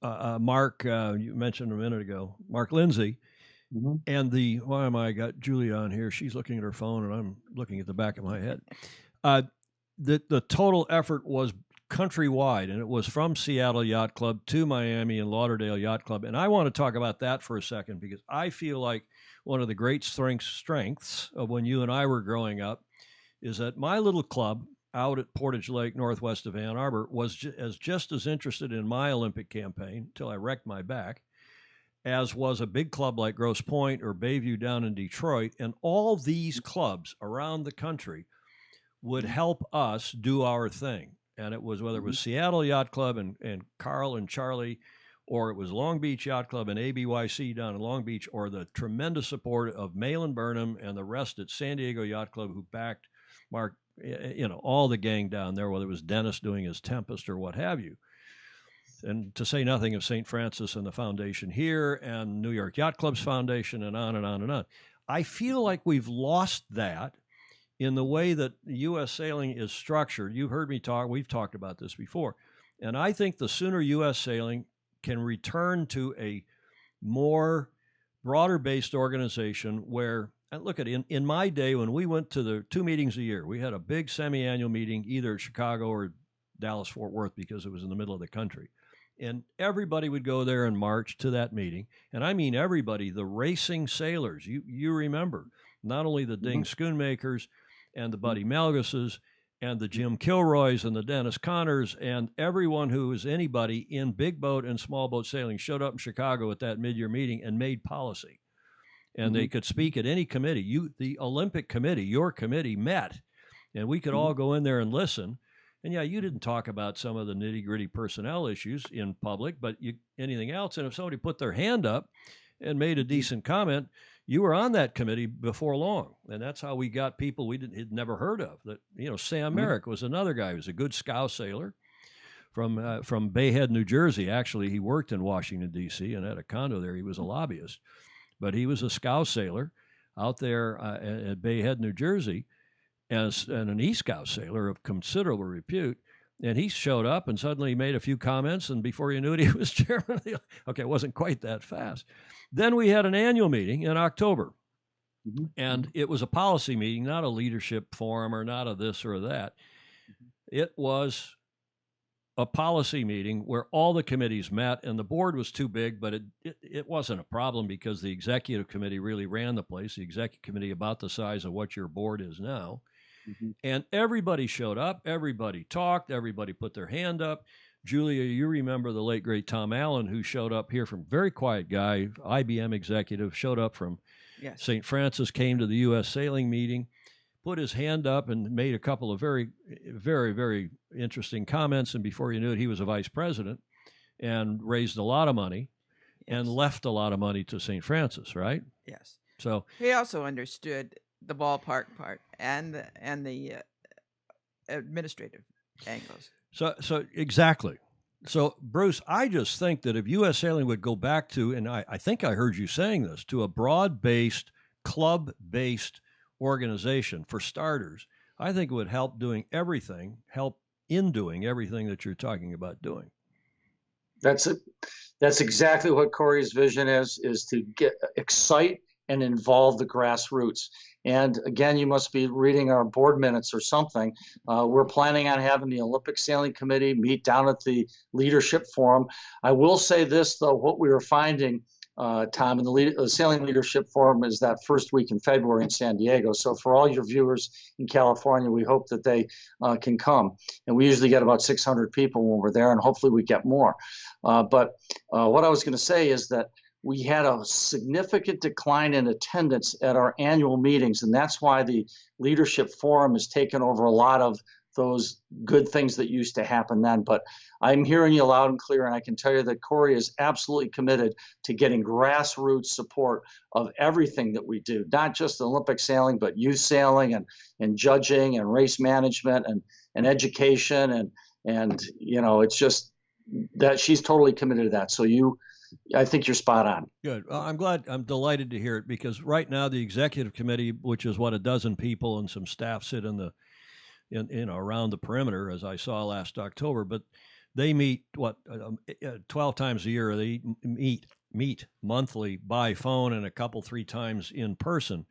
Mark, you mentioned a minute ago, Mark Lindsay, and why am I got Julia on here? She's looking at her phone and I'm looking at the back of my head. The total effort was countrywide, and it was from Seattle Yacht Club to Miami and Lauderdale Yacht Club. And I want to talk about that for a second, because I feel like one of the great strengths of when you and I were growing up is that my little club out at Portage Lake, northwest of Ann Arbor, was just as interested in my Olympic campaign until I wrecked my back, as was a big club like Grosse Pointe or Bayview down in Detroit. And all these clubs around the country would help us do our thing. And it was, whether it was Seattle Yacht Club and Carl and Charlie, or it was Long Beach Yacht Club and ABYC down in Long Beach, or the tremendous support of Malin Burnham and the rest at San Diego Yacht Club who backed Mark, all the gang down there, whether it was Dennis doing his Tempest or what have you. And to say nothing of St. Francis and the foundation here and New York Yacht Club's foundation, and on and on and on. I feel like we've lost that in the way that U.S. sailing is structured. You've heard me talk, we've talked about this before. And I think the sooner U.S. sailing can return to a more broader-based organization where, and look at it, in my day when we went to the 2 meetings a year, we had a big semi-annual meeting either at Chicago or Dallas-Fort Worth because it was in the middle of the country. And everybody would go there and march to that meeting. And I mean everybody, the racing sailors, you remember, not only the Ding Schoonmakers and the Buddy Melgeses and the Jim Kilroys and the Dennis Connors and everyone who was anybody in big boat and small boat sailing showed up in Chicago at that mid-year meeting and made policy. And they could speak at any committee. The Olympic committee, your committee, met, and we could all go in there and listen. And yeah, you didn't talk about some of the nitty-gritty personnel issues in public, but anything else. And if somebody put their hand up and made a decent comment, you were on that committee before long. And that's how we got people had never heard of. That, Sam Merrick was another guy who was a good scow sailor from Bayhead, New Jersey. Actually, he worked in Washington, D.C. and had a condo there. He was a lobbyist. But he was a scow sailor out there at Bayhead, New Jersey, and an e-scow sailor of considerable repute. And he showed up and suddenly made a few comments, and before you knew it, he was chairman. Okay, it wasn't quite that fast. Then we had an annual meeting in October, And it was a policy meeting, not a leadership forum or not a this or that. It was a policy meeting where all the committees met, and the board was too big, but it wasn't a problem because the executive committee really ran the place. The executive committee about the size of what your board is now. And everybody showed up, everybody talked, everybody put their hand up. Julia, you remember the late, great Tom Allen, who showed up here from, very quiet guy, IBM executive, showed up from St. Francis, came to the U.S. sailing meeting, put his hand up and made a couple of very, very, very interesting comments. And before you knew it, he was a vice president and raised a lot of money and left a lot of money to St. Francis, right? Yes. So he also understood the ballpark part and the administrative angles. So exactly. So Bruce, I just think that if U.S. Sailing would go back to, and I think I heard you saying this, to a broad-based, club-based organization for starters, I think it would help in doing everything that you're talking about doing. That's it. That's exactly what Corey's vision is to excite and involve the grassroots. And again, you must be reading our board minutes or something. We're planning on having the Olympic Sailing Committee meet down at the Leadership Forum. I will say this, though, what we were finding, Tom, in the Sailing Leadership Forum is that first week in February in San Diego. So for all your viewers in California, we hope that they can come. And we usually get about 600 people when we're there, and hopefully we get more. But what I was going to say is that we had a significant decline in attendance at our annual meetings, and that's why the Leadership Forum has taken over a lot of those good things that used to happen then. But I'm hearing you loud and clear, and I can tell you that Corey is absolutely committed to getting grassroots support of everything that we do, not just Olympic sailing, but youth sailing and judging and race management and education. And you know, it's just that she's totally committed to that. So I think you're spot on. Good. I'm delighted to hear it, because right now the executive committee, which is what, a dozen people and some staff, sit in around the perimeter, as I saw last October. But they meet 12 times a year. They meet monthly by phone and a couple, 3 times in person.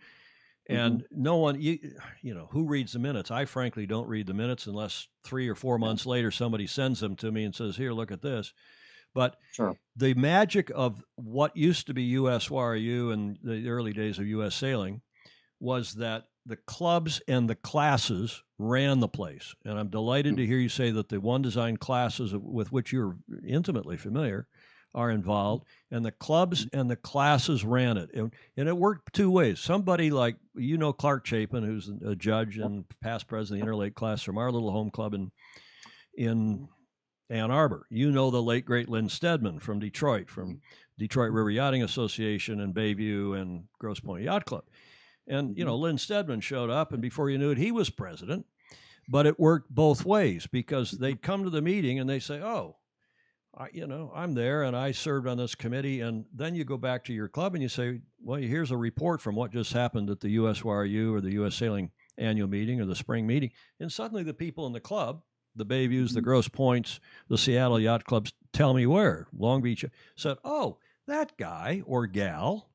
And no one, you know, who reads the minutes? I frankly don't read the minutes unless 3 or 4 months later somebody sends them to me and says, "Here, look at this." But the magic of what used to be USYRU in the early days of U.S. Sailing was that the clubs and the classes ran the place. And I'm delighted to hear you say that the One Design classes with which you're intimately familiar are involved, and the clubs and the classes ran it. And it worked 2 ways. Somebody like, you know, Clark Chapin, who's a judge and past president of the Interlake class from our little home club in Ann Arbor. You know the late, great Lynn Stedman from Detroit River Yachting Association and Bayview and Grosse Pointe Yacht Club. And, you know, Lynn Stedman showed up, and before you knew it, he was president. But it worked both ways, because they'd come to the meeting and they say, "Oh, I'm there and I served on this committee." And then you go back to your club and you say, "Well, here's a report from what just happened at the USYRU or the U.S. Sailing annual meeting or the spring meeting." And suddenly the people in the club, the Bayviews, the Grosse Pointes, the Seattle Yacht Clubs, tell me where, Long Beach, said, "Oh, that guy or gal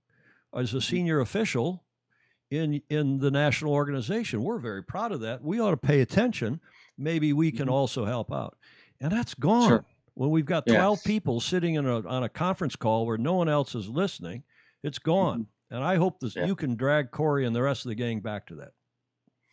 is a senior official in the national organization. We're very proud of that. We ought to pay attention. Maybe we can also help out." And that's gone. Sure. When we've got 12 people sitting on a conference call where no one else is listening, it's gone. And I hope that you can drag Corey and the rest of the gang back to that.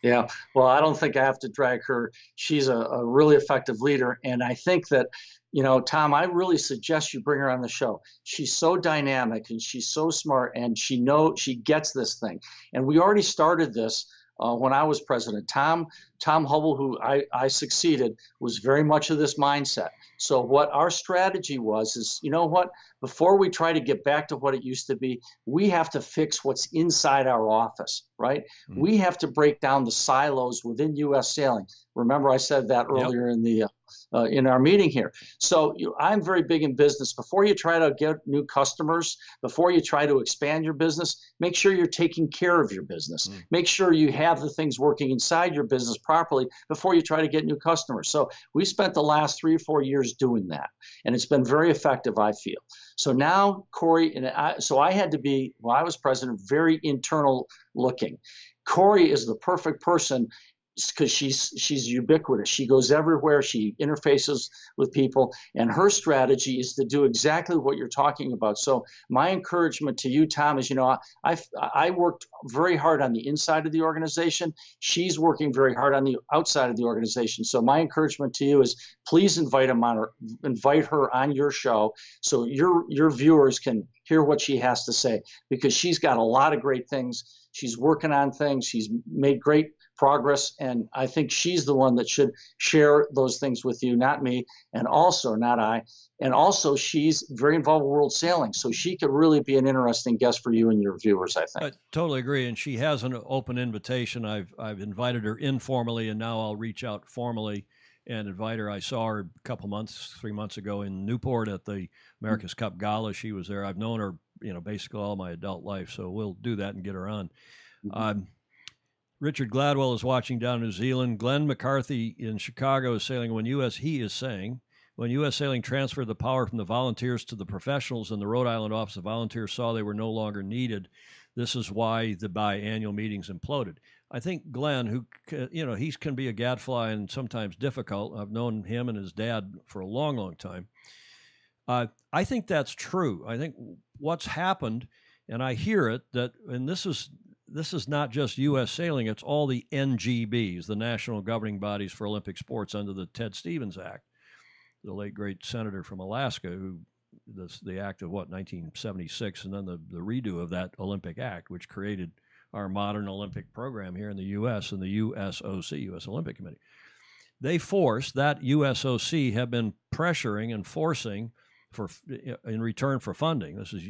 Yeah, well, I don't think I have to drag her. She's a really effective leader. And I think that, you know, Tom, I really suggest you bring her on the show. She's so dynamic and she's so smart, and she gets this thing. And we already started this when I was president. Tom Hubble, who I succeeded, was very much of this mindset. So what our strategy was is, you know what, before we try to get back to what it used to be, we have to fix what's inside our office, right? We have to break down the silos within U.S. Sailing. Remember I said that earlier in the in our meeting here. So I'm very big in business. Before you try to get new customers, before you try to expand your business, make sure you're taking care of your business. Make sure you have the things working inside your business properly before you try to get new customers. So we spent the last 3 or 4 years doing that, and it's been very effective, I feel. So now Corey, so I had to be, while I was president, very internal looking. Corey is the perfect person because she's ubiquitous. She goes everywhere. She interfaces with people, and her strategy is to do exactly what you're talking about. So my encouragement to you, Tom, is, I worked very hard on the inside of the organization. She's working very hard on the outside of the organization. So my encouragement to you is please invite her on your show so your viewers can hear what she has to say, because she's got a lot of great things. She's working on things. She's made great progress, and I think she's the one that should share those things with you, not me, and also not I. And also, she's very involved with World Sailing, so she could really be an interesting guest for you and your viewers, I think. I totally agree, and she has an open invitation. I've invited her informally, and now I'll reach out formally and invite her. I saw her a 3 months ago in Newport at the America's Cup Gala. She was there. I've known her, basically all my adult life, so we'll do that and get her on. Richard Gladwell is watching down in New Zealand. Glenn McCarthy in Chicago is saying, when U.S. Sailing transferred the power from the volunteers to the professionals and the Rhode Island Office of Volunteers saw they were no longer needed, this is why the biannual meetings imploded. I think Glenn, who, he can be a gadfly and sometimes difficult. I've known him and his dad for a long, long time. I think that's true. I think what's happened, and I hear it, and this is not just U.S. Sailing, it's all the NGBs, the National Governing Bodies for Olympic Sports under the Ted Stevens Act, the late great senator from Alaska, who the act of 1976, and then the redo of that Olympic Act, which created our modern Olympic program here in the U.S. and the USOC, U.S. Olympic Committee. They forced, that USOC have been pressuring and forcing in return for funding. This is,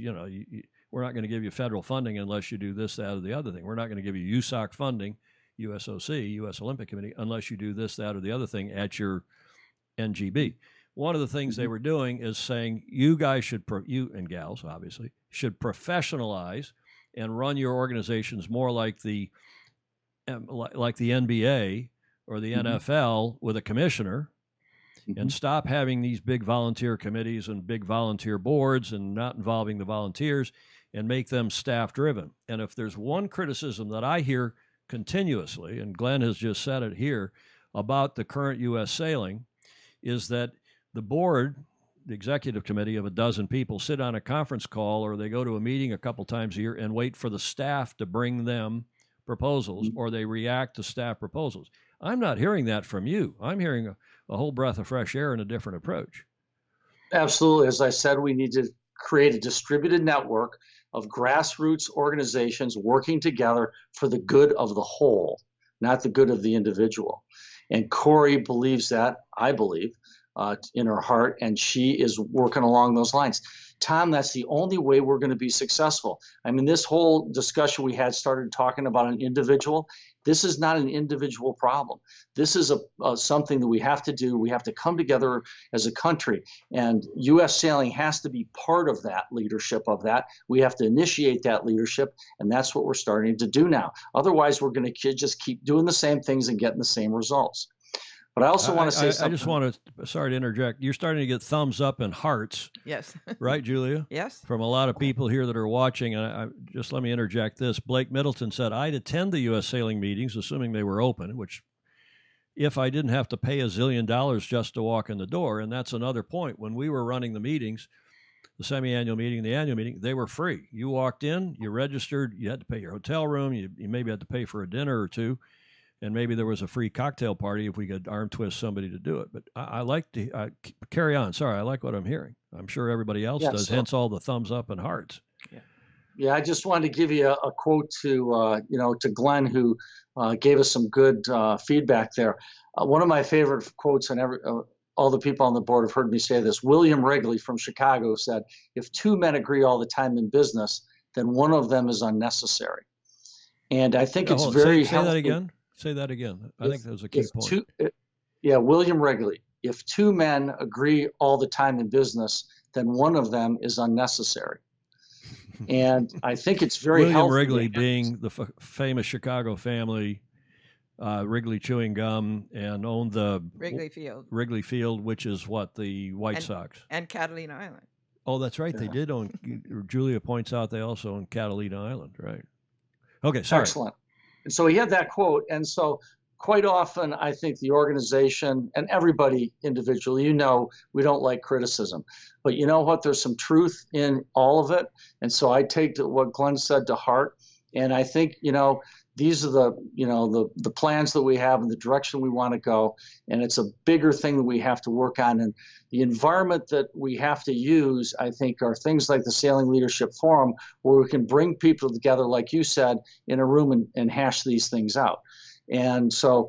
we're not going to give you federal funding unless you do this, that, or the other thing. We're not going to give you USOC funding, USOC, U.S. Olympic Committee, unless you do this, that, or the other thing at your NGB. One of the things they were doing is saying, you guys should, you and gals, obviously, should professionalize and run your organizations more like the NBA or the NFL with a commissioner, and stop having these big volunteer committees and big volunteer boards and not involving the volunteers, and make them staff-driven. And if there's one criticism that I hear continuously, and Glenn has just said it here, about the current U.S. Sailing, is that the board, the executive committee of 12 people, sit on a conference call, or they go to a meeting a couple times a year and wait for the staff to bring them proposals, or they react to staff proposals. I'm not hearing that from you. I'm hearing a whole breath of fresh air and a different approach. Absolutely. As I said, we need to create a distributed network of grassroots organizations working together for the good of the whole, not the good of the individual. And Corey believes that, I believe, in her heart, and she is working along those lines. Tom, that's the only way we're going to be successful. I mean, this whole discussion we had started talking about an individual. This is not an individual problem. This is something that we have to do. We have to come together as a country, and U.S. Sailing has to be part of that leadership of that. We have to initiate that leadership, and that's what we're starting to do now. Otherwise, we're going to just keep doing the same things and getting the same results. But I also want to say something. I just want to, sorry to interject. You're starting to get thumbs up and hearts. Yes. Right, Julia? Yes. From a lot of people here that are watching. And just let me interject this. Blake Middleton said, I'd attend the U.S. Sailing meetings, assuming they were open, which if I didn't have to pay $1 zillion just to walk in the door. And that's another point. When we were running the meetings, the semi-annual meeting, the annual meeting, they were free. You walked in, you registered, you had to pay your hotel room, you maybe had to pay for a dinner or two. And maybe there was a free cocktail party if we could arm twist somebody to do it. But I like to carry on. Sorry, I like what I'm hearing. I'm sure everybody else does, hence all the thumbs up and hearts. Yeah, I just wanted to give you a quote to Glenn, who gave us some good feedback there. One of my favorite quotes, and all the people on the board have heard me say this, William Wrigley from Chicago said, if two men agree all the time in business, then one of them is unnecessary. And I think it's very say that again. Say that again. I think that was a key point. William Wrigley. if two men agree all the time in business, then one of them is unnecessary. And I think it's very William healthy. Wrigley being the famous Chicago family, Wrigley Chewing Gum, and owned the Wrigley Field, which is what, the White Sox. And Catalina Island. Oh, that's right. They did own, Julia points out they also own Catalina Island, right? Okay, sorry. Excellent. And so he had that quote. And so quite often, I think the organization and everybody individually, we don't like criticism. But you know what? There's some truth in all of it. And so I take what Glenn said to heart. And I think, these are the plans that we have and the direction we want to go. And it's a bigger thing that we have to work on. And the environment that we have to use, I think, are things like the Sailing Leadership Forum, where we can bring people together, like you said, in a room and hash these things out. And so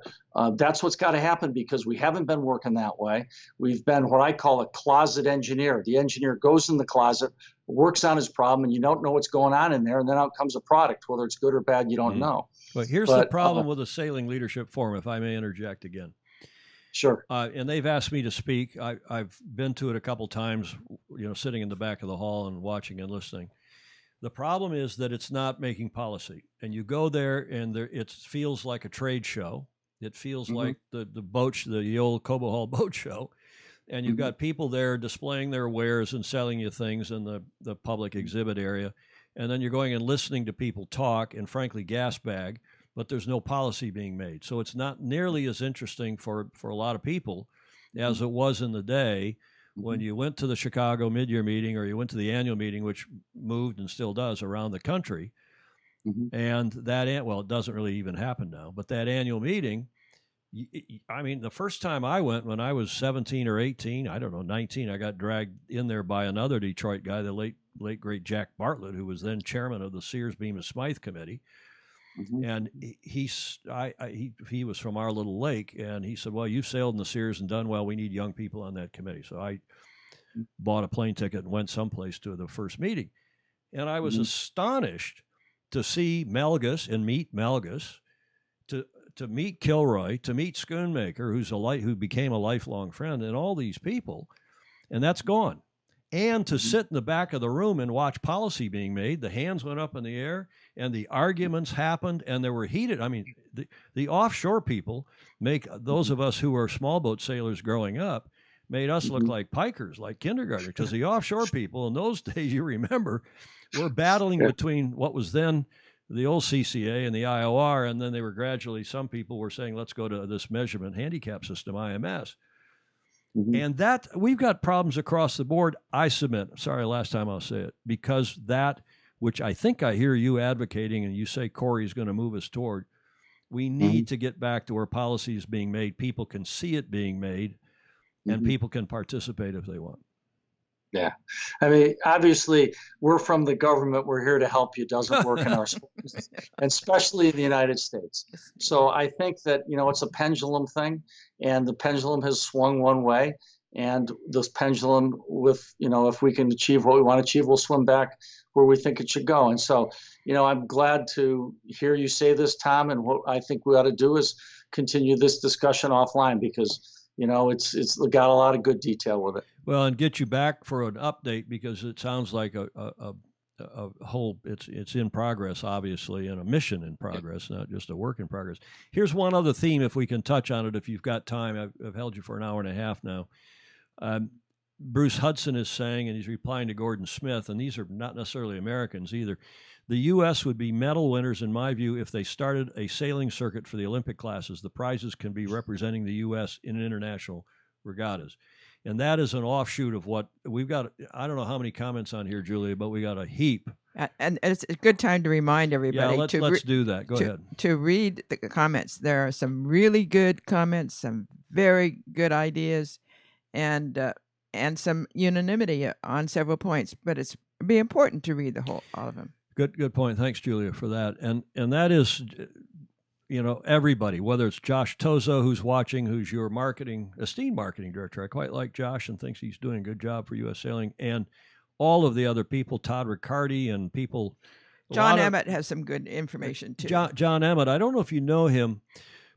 that's what's got to happen, because we haven't been working that way. We've been what I call a closet engineer. The engineer goes in the closet, works on his problem, and you don't know what's going on in there, and then out comes a product. Whether it's good or bad, you don't know. But here's the problem with the Sailing Leadership Forum, if I may interject again. Sure. And they've asked me to speak. I've been to it a couple times, sitting in the back of the hall and watching and listening. The problem is that it's not making policy. And you go there and it feels like a trade show. It feels like the old Cobo Hall boat show. And you've got people there displaying their wares and selling you things in the public exhibit area. And then you're going and listening to people talk and, frankly, gas bag, but there's no policy being made. So it's not nearly as interesting for a lot of people as it was in the day when you went to the Chicago mid-year meeting, or you went to the annual meeting, which moved and still does around the country. And it doesn't really even happen now, but that annual meeting, I mean, the first time I went when I was 17 or 18, I don't know, 19, I got dragged in there by another Detroit guy, the late great Jack Bartlett, who was then chairman of the Sears Bemis Smythe Committee. And he was from our little lake, and he said, well, you've sailed in the Sears and done well. We need young people on that committee. So I bought a plane ticket and went someplace to the first meeting. And I was astonished to see Melgus and meet Melgus, to meet Kilroy, to meet Schoonmaker, who became a lifelong friend, and all these people, and that's gone. And to sit in the back of the room and watch policy being made. The hands went up in the air, and the arguments happened, and they were heated. I mean, the offshore people make those of us who were small boat sailors growing up, made us look like pikers, like kindergartners, because the offshore people in those days, you remember, were battling between what was then the old CCA and the IOR, and then they were gradually, some people were saying, let's go to this measurement handicap system, IMS. And that, we've got problems across the board, I submit. Sorry, last time I'll say it, because that, which I think I hear you advocating, and you say Corey's going to move us toward, we need to get back to where policy is being made, people can see it being made, and people can participate if they want. Yeah. I mean, obviously, we're from the government. We're here to help you. Doesn't work in our schools, and especially in the United States. So I think that, it's a pendulum thing, and the pendulum has swung one way. And this pendulum if we can achieve what we want to achieve, we'll swim back where we think it should go. And so, I'm glad to hear you say this, Tom. And what I think we ought to do is continue this discussion offline, because it's got a lot of good detail with it. Well, and get you back for an update, because it sounds like a whole, it's in progress, obviously, and a mission in progress, not just a work in progress. Here's one other theme, if we can touch on it, if you've got time. I've held you for an hour and a half now. Bruce Hudson is saying, and he's replying to Gordon Smith, and these are not necessarily Americans either, the U.S. would be medal winners, in my view, if they started a sailing circuit for the Olympic classes. The prizes can be representing the U.S. in international regattas. And that is an offshoot of what we've got. I don't know how many comments on here, Julia, but we got a heap. And it's a good time to remind everybody. Yeah, let's do that. Go ahead. To read the comments. There are some really good comments, some very good ideas, and some unanimity on several points. But it'd be important to read all of them. Good point. Thanks, Julia, for that. And that is, everybody, whether it's Josh Tozo, who's watching, who's your esteemed marketing director. I quite like Josh and thinks he's doing a good job for U.S. Sailing, and all of the other people, Todd Riccardi and people. John Emmett has some good information too. John Emmett, I don't know if you know him,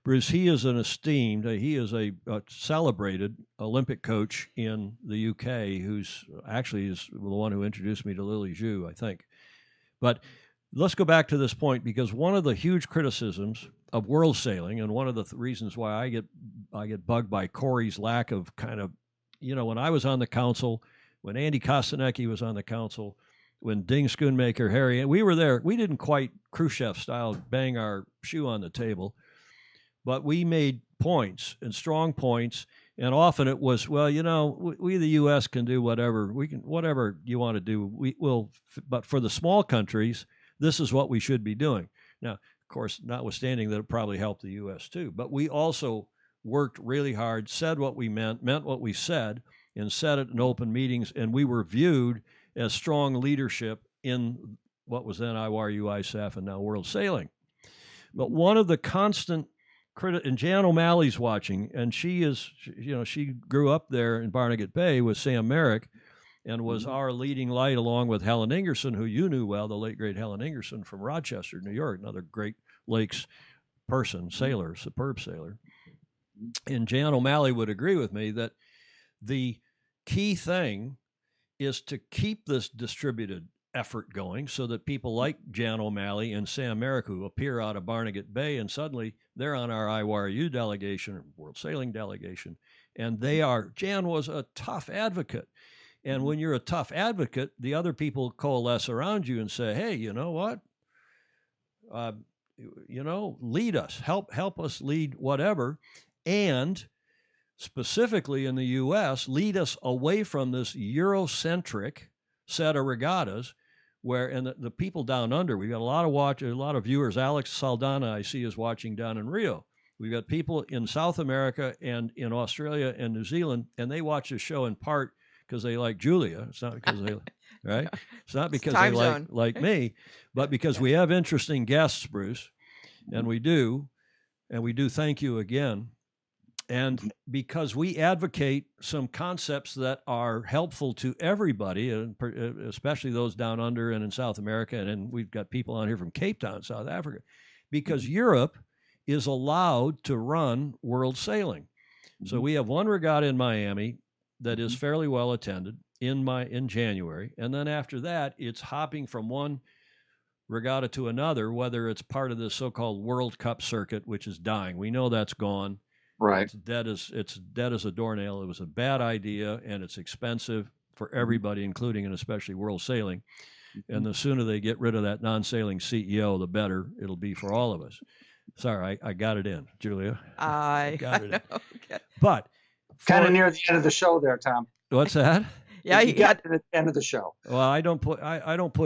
Bruce, he is an esteemed, he is a celebrated Olympic coach in the UK, who's actually is the one who introduced me to Lily Zhu, I think. But let's go back to this point, because one of the huge criticisms of world sailing, and one of the reasons why I get bugged by Corey's lack of kind of, when I was on the council, when Andy Kostanecki was on the council, when Ding Schoonmaker, Harry, and we were there, we didn't quite Khrushchev style bang our shoe on the table, but we made points, and strong points, and often it was, well, we the U.S. can do whatever whatever you want to do, we will, but for the small countries, this is what we should be doing. Now, of course, notwithstanding that it probably helped the U.S. too, but we also worked really hard, said what we meant what we said, and said it in open meetings, and we were viewed as strong leadership in what was then IWARU, ISAF, and now World Sailing. But one of the constant and Jan O'Malley's watching, and she grew up there in Barnegat Bay with Sam Merrick, and was our leading light, along with Helen Ingerson, who you knew well, the late, great Helen Ingerson from Rochester, New York, another Great Lakes person, sailor, superb sailor. And Jan O'Malley would agree with me that the key thing is to keep this distributed effort going, so that people like Jan O'Malley and Sam Merrick, who appear out of Barnegat Bay, and suddenly they're on our IWARU delegation, or World Sailing delegation, and Jan was a tough advocate. And when you're a tough advocate, the other people coalesce around you and say, hey, you know what? Lead us, help us lead whatever. And specifically in the U.S., lead us away from this Eurocentric set of regattas, and the people down under, we've got a lot of viewers. Alex Saldana, I see, is watching down in Rio. We've got people in South America and in Australia and New Zealand, and they watch the show in part because they like Julia. It's not because they, right? It's not because they like me, but because we have interesting guests, Bruce, and we do thank you again. And because we advocate some concepts that are helpful to everybody, and especially those down under and in South America, and we've got people on here from Cape Town, South Africa, because Europe is allowed to run World Sailing. So we have one regatta in Miami that is fairly well attended in January, and then after that, it's hopping from one regatta to another, whether it's part of the so-called World Cup circuit, which is dying. We know that's gone. Right. It's dead as a doornail. It was a bad idea, and it's expensive for everybody, including and especially World Sailing. And the sooner they get rid of that non-sailing CEO, the better it'll be for all of us. Sorry, I got it in, Julia. I got it in. Okay. But kind of near the end of the show there, Tom. What's that? Yeah, you got to the end of the show. Well, I don't put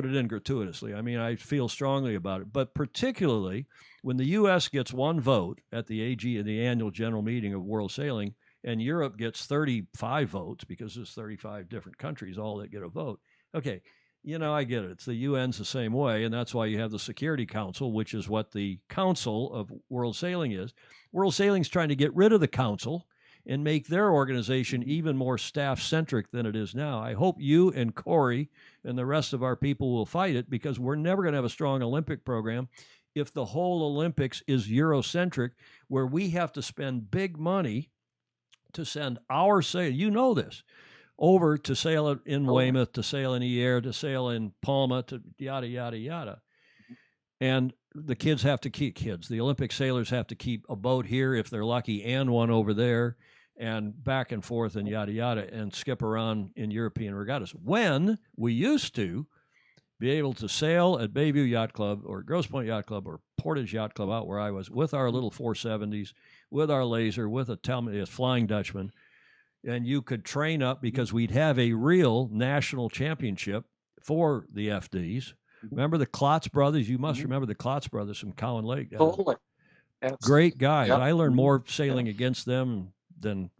it in gratuitously. I mean, I feel strongly about it, but particularly when the U.S. gets one vote at the AG, the annual general meeting of World Sailing, and Europe gets 35 votes, because there's 35 different countries all that get a vote. Okay, I get it. It's the UN's the same way, and that's why you have the Security Council, which is what the Council of World Sailing is. World Sailing's trying to get rid of the Council and make their organization even more staff-centric than it is now. I hope you and Corey and the rest of our people will fight it, because we're never going to have a strong Olympic program if the whole Olympics is Eurocentric, where we have to spend big money to send our sail, this, over to sail in Weymouth, to sail in Hyères, to sail in Palma, to yada, yada, yada. And the the Olympic sailors have to keep a boat here if they're lucky, and one over there, and back and forth and yada, yada, and skip around in European regattas. When we used to be able to sail at Bayview Yacht Club or Grosse Pointe Yacht Club or Portage Yacht Club out where I was, with our little 470s, with our laser, with a Flying Dutchman, and you could train up, because we'd have a real national championship for the FDs. Remember the Klotz brothers? You must remember the Klotz brothers from Cowan Lake. Totally. Great guys. Yep. I learned more sailing against them than,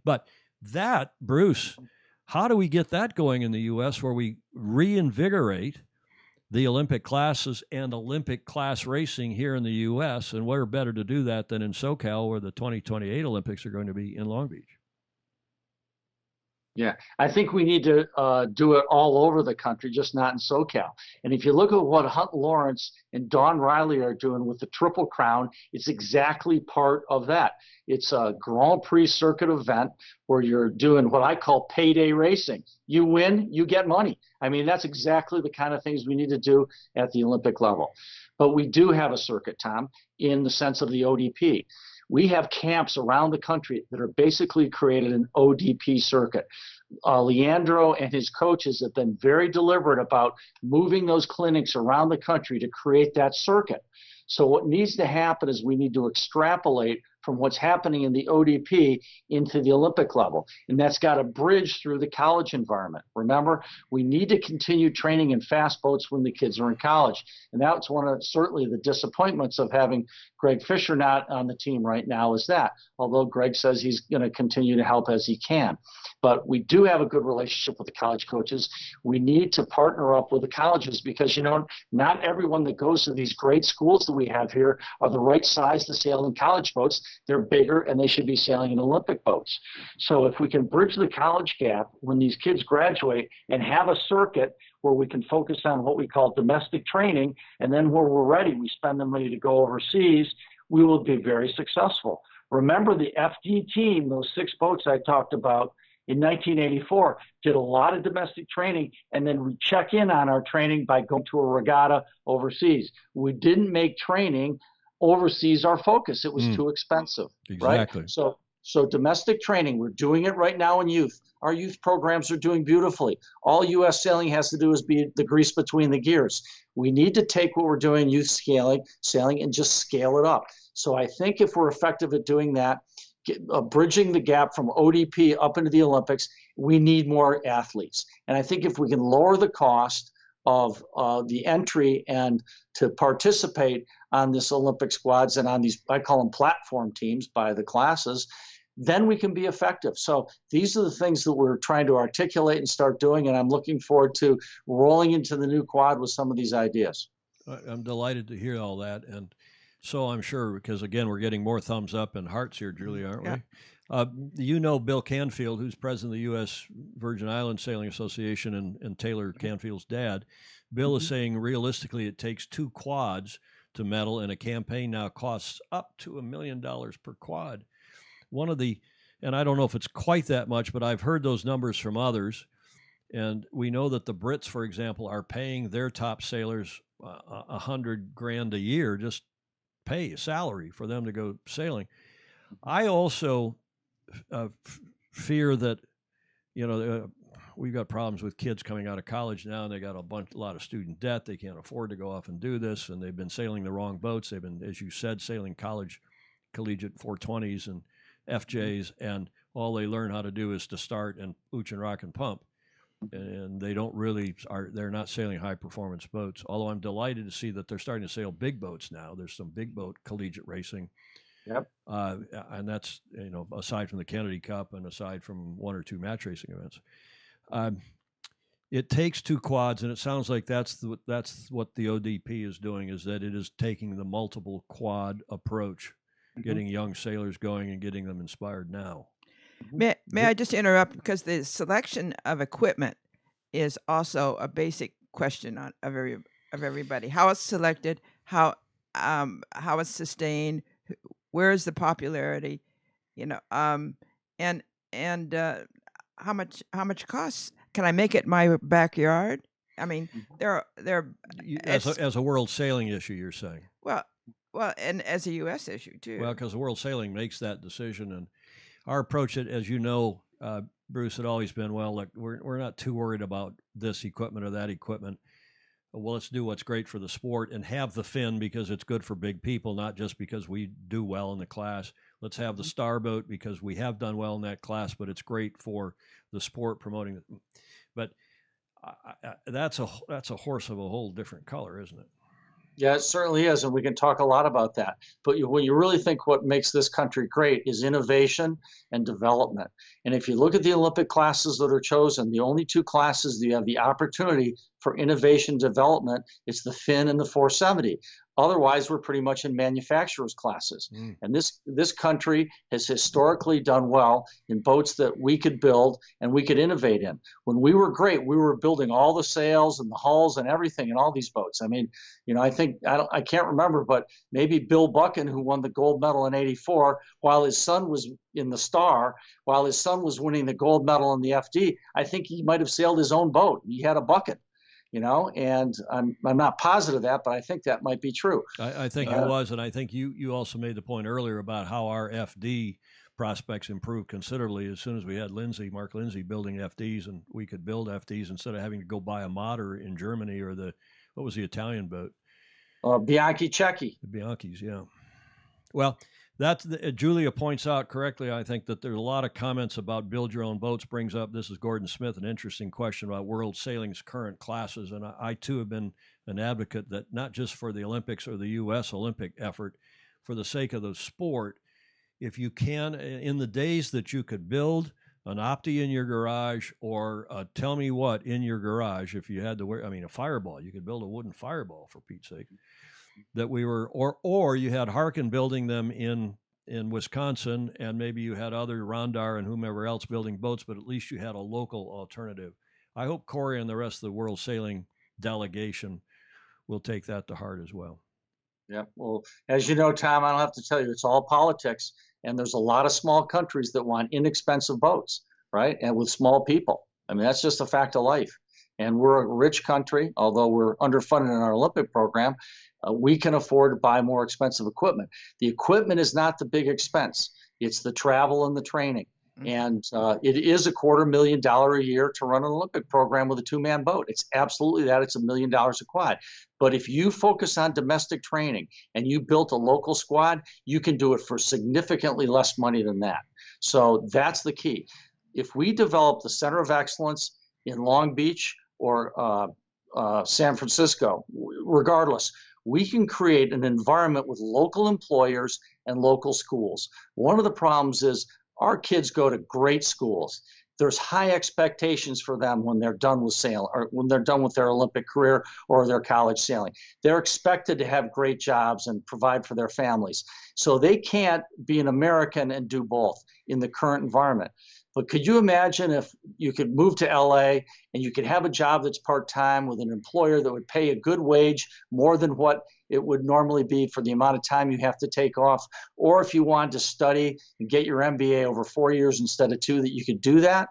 But that, Bruce, how do we get that going in the U.S. where we reinvigorate the Olympic classes and Olympic class racing here in the U.S.? And where better to do that than in SoCal, where the 2028 Olympics are going to be in Long Beach? Yeah, I think we need to do it all over the country, just not in SoCal. And if you look at what Hunt Lawrence and Don Riley are doing with the Triple Crown, it's exactly part of that. It's a Grand Prix circuit event where you're doing what I call payday racing. You win, you get money. I mean, that's exactly the kind of things we need to do at the Olympic level. But we do have a circuit, Tom, in the sense of the ODP. We have camps around the country that are basically created an ODP circuit. Leandro and his coaches have been very deliberate about moving those clinics around the country to create that circuit. So what needs to happen is we need to extrapolate from what's happening in the ODP into the Olympic level. And that's got to bridge through the college environment. Remember, we need to continue training in fast boats when the kids are in college. And that's one of certainly the disappointments of having Greg Fisher not on the team right now is that, although Greg says he's going to continue to help as he can. But we do have a good relationship with the college coaches. We need to partner up with the colleges because, you know, not everyone that goes to these great schools that we have here are the right size to sail in college boats. They're bigger and they should be sailing in Olympic boats. So if we can bridge the college gap when these kids graduate and have a circuit where we can focus on what we call domestic training, and then where we're ready, we spend the money to go overseas, we will be very successful. Remember the FD team, those 6 boats I talked about in 1984, did a lot of domestic training, and then we check in on our training by going to a regatta overseas. We didn't make training overseas our focus. It was too expensive, exactly. Right? So domestic training, we're doing it right now in youth. Our youth programs are doing beautifully. All U.S. sailing has to do is be the grease between the gears. We need to take what we're doing youth sailing and just scale it up. So I think if we're effective at doing that, bridging the gap from ODP up into the Olympics, we need more athletes. And I think if we can lower the cost of the entry and to participate on this Olympic squads and on these, I call them platform teams by the classes, then we can be effective. So these are the things that we're trying to articulate and start doing, and I'm looking forward to rolling into the new quad with some of these ideas. I'm delighted to hear all that, and so I'm sure, because again, we're getting more thumbs up and hearts here, Julie, aren't we? You know Bill Canfield, who's president of the U.S. Virgin Islands Sailing Association and Taylor Canfield's dad. Bill is saying realistically it takes 2 quads to medal, and a campaign now costs up to $1 million per quad. One of the, and I don't know if it's quite that much, but I've heard those numbers from others. And we know that the Brits, for example, are paying their top sailors $100,000 a year, just pay a salary for them to go sailing. I also fear that, you know, we've got problems with kids coming out of college now, and they got a lot of student debt. They can't afford to go off and do this, and they've been sailing the wrong boats. They've been, as you said, sailing collegiate 420s and FJs, and all they learn how to do is to start and ooch and rock and pump. And they don't really they're not sailing high performance boats. Although I'm delighted to see that they're starting to sail big boats now. There's some big boat collegiate racing. Yep. And that's, you know, aside from the Kennedy Cup and aside from 1 or 2 match racing events. It takes 2 quads, and it sounds like that's what the ODP is doing, is that it is taking the multiple quad approach, getting young sailors going and getting them inspired now. May I just interrupt, because the selection of equipment is also a basic question of everybody. How it's selected, how it's sustained, where is the popularity, you know, and how much costs? Can I make it in my backyard? I mean, as a world sailing issue, you're saying? Well, and as a U.S. issue too. Well, because the world sailing makes that decision, and our approach, as you know, Bruce, had always been, well, look, we're not too worried about this equipment or that equipment. Well, let's do what's great for the sport and have the fin because it's good for big people, not just because we do well in the class. Let's have the starboat because we have done well in that class, but it's great for the sport promoting it. But that's a horse of a whole different color, isn't it? Yeah, it certainly is, and we can talk a lot about that. But when you really think what makes this country great is innovation and development. And if you look at the Olympic classes that are chosen, the only 2 classes that you have the opportunity for innovation development is the fin and the 470. Otherwise, we're pretty much in manufacturers' classes. And this country has historically done well in boats that we could build and we could innovate in. When we were great, we were building all the sails and the hulls and everything in all these boats. I mean, I think, I can't remember, but maybe Bill Buchan, who won the gold medal in '84, while his son was in the Star, while his son was winning the gold medal in the FD, I think he might have sailed his own boat. He had a Buchan. And I'm not positive of that, but I think that might be true. I think it was, and I think you also made the point earlier about how our FD prospects improved considerably as soon as we had Mark Lindsay building FDs, and we could build FDs instead of having to go buy a modder in Germany or what was the Italian boat? Bianchi Cecchi. The Bianchis, yeah. Well, Julia points out correctly, I think, that there's a lot of comments about build your own boats, brings up, this is Gordon Smith, an interesting question about world sailing's current classes. And I too have been an advocate that not just for the Olympics or the U.S. Olympic effort, for the sake of the sport, if you can, in the days that you could build an Opti in your garage or a Tell Me What in your garage, if you had to wear, a fireball, you could build a wooden fireball, for Pete's sake. That we were, or you had Harkin building them in Wisconsin, and maybe you had other Rondar and whomever else building boats, but at least you had a local alternative. I hope Corey and the rest of the World Sailing delegation will take that to heart as well. Yeah, well, as you know, Tom, I don't have to tell you, it's all politics, and there's a lot of small countries that want inexpensive boats, right? And with small people. That's just a fact of life. And we're a rich country, although we're underfunded in our Olympic program. We can afford to buy more expensive equipment. The equipment is not the big expense. It's the travel and the training. And it is $250,000 a year to run an Olympic program with a two-man boat. It's absolutely that. It's $1 million a quad. But if you focus on domestic training and you built a local squad, you can do it for significantly less money than that. So that's the key. If we develop the Center of Excellence in Long Beach or San Francisco, regardless, we can create an environment with local employers and local schools. One of the problems is our kids go to great schools. There's high expectations for them when they're done with sailing, or when they're done with their Olympic career or their college sailing. They're expected to have great jobs and provide for their families. So they can't be an American and do both in the current environment. But could you imagine if you could move to LA and you could have a job that's part-time with an employer that would pay a good wage, more than what it would normally be for the amount of time you have to take off? Or if you wanted to study and get your MBA over 4 years instead of 2, that you could do that.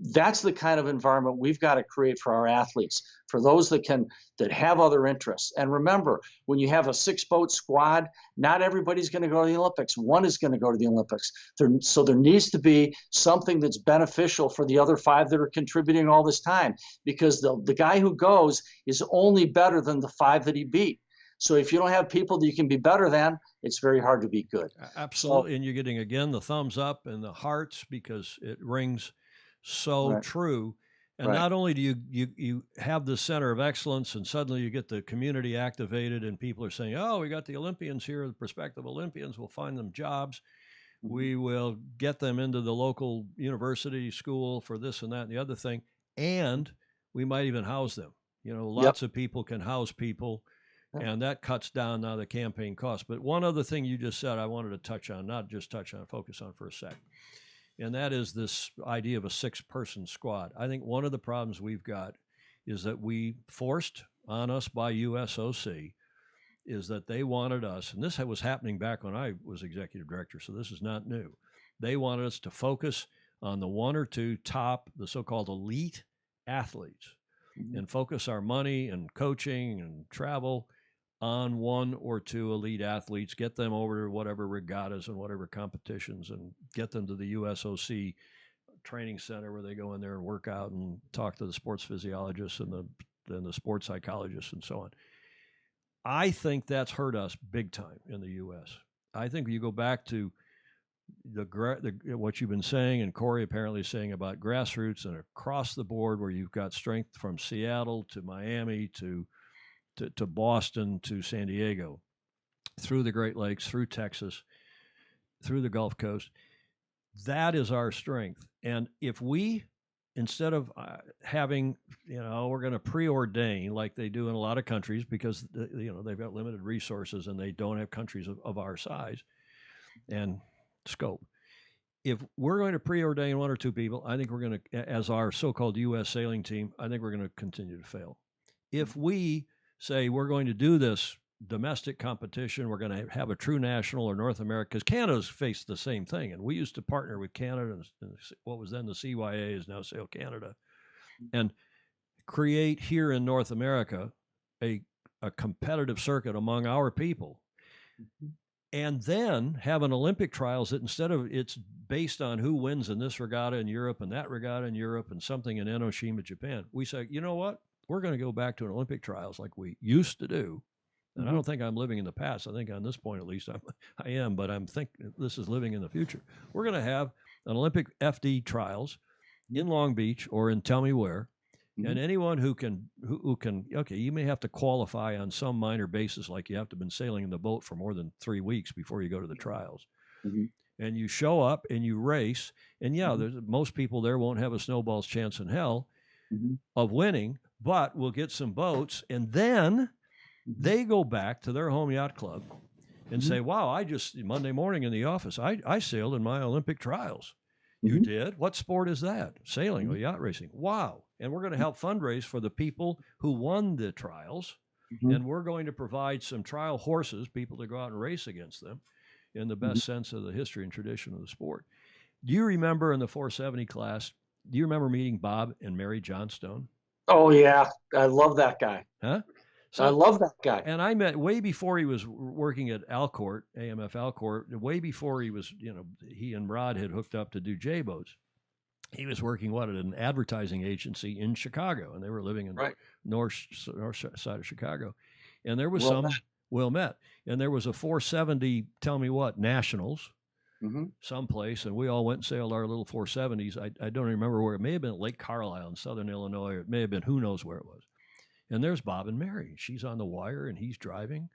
That's the kind of environment we've got to create for our athletes, for those that have other interests. And remember, when you have a 6-boat squad, not everybody's going to go to the Olympics. One is going to go to the Olympics. So there needs to be something that's beneficial for the other 5 that are contributing all this time, because the guy who goes is only better than the 5 that he beat. So if you don't have people that you can be better than, it's very hard to be good. Absolutely. And you're getting, again, the thumbs up and the hearts, because it rings so true. And not only do you have the Center of Excellence, and suddenly you get the community activated and people are saying, oh, we got the Olympians here, the prospective Olympians, we'll find them jobs. We will get them into the local university school for this and that and the other thing. And we might even house them. Lots of people can house people, and that cuts down now the campaign costs. But one other thing you just said I wanted to touch on, not just touch on, focus on for a sec. And that is this idea of a 6-person squad. I think one of the problems we've got is that we forced on us by USOC is that they wanted us, and this was happening back when I was executive director, so this is not new. They wanted us to focus on the 1 or 2 top, the so-called elite athletes, and focus our money and coaching and travel on 1 or 2 elite athletes, get them over to whatever regattas and whatever competitions, and get them to the USOC training center where they go in there and work out and talk to the sports physiologists and the sports psychologists and so on. I think that's hurt us big time in the U.S. I think you go back to what you've been saying, and Corey apparently saying about grassroots and across the board, where you've got strength from Seattle to Miami to Boston to San Diego, through the Great Lakes, through Texas, through the Gulf Coast. That is our strength. And if we instead of having, we're going to preordain like they do in a lot of countries because, they've got limited resources and they don't have countries of our size and scope. If we're going to preordain one or two people, I think we're going to, as our so-called U.S. sailing team, I think we're going to continue to fail. If we say we're going to do this domestic competition, we're going to have a true national or North America, because Canada's faced the same thing. And we used to partner with Canada, and what was then the CYA is now Sail Canada, and create here in North America a competitive circuit among our people. And then have an Olympic trials that instead of it's based on who wins in this regatta in Europe and that regatta in Europe and something in Enoshima, Japan, we say, you know what? We're going to go back to an Olympic trials like we used to do. And I don't think I'm living in the past. I think on this point, at least, I am, but I'm thinking this is living in the future. We're going to have an Olympic FD trials in Long Beach or in tell me where. And anyone who can, okay, you may have to qualify on some minor basis, like you have to have been sailing in the boat for more than 3 weeks before you go to the trials. And you show up and you race. And yeah, most people there won't have a snowball's chance in hell of winning, but we'll get some boats. And then they go back to their home yacht club and say, wow, Monday morning in the office, I sailed in my Olympic trials. You did? What sport is that? Sailing or yacht racing. Wow. And we're going to help fundraise for the people who won the trials. And we're going to provide some trial horses, people to go out and race against them in the best sense of the history and tradition of the sport. Do you remember in the 470 class, do you remember meeting Bob and Mary Johnstone? Oh, yeah. I love that guy. Huh? So, I love that guy. And I met way before he was working at Alcourt, AMF Alcourt, way before he was, he and Rod had hooked up to do J-boats. He was working, at an advertising agency in Chicago, and they were living in north side of Chicago. And there was well met. And there was a 470, tell me what, nationals, someplace, and we all went and sailed our little 470s. I don't remember where. It may have been Lake Carlisle in southern Illinois, or it may have been who knows where it was. And there's Bob and Mary. She's on the wire, and he's driving.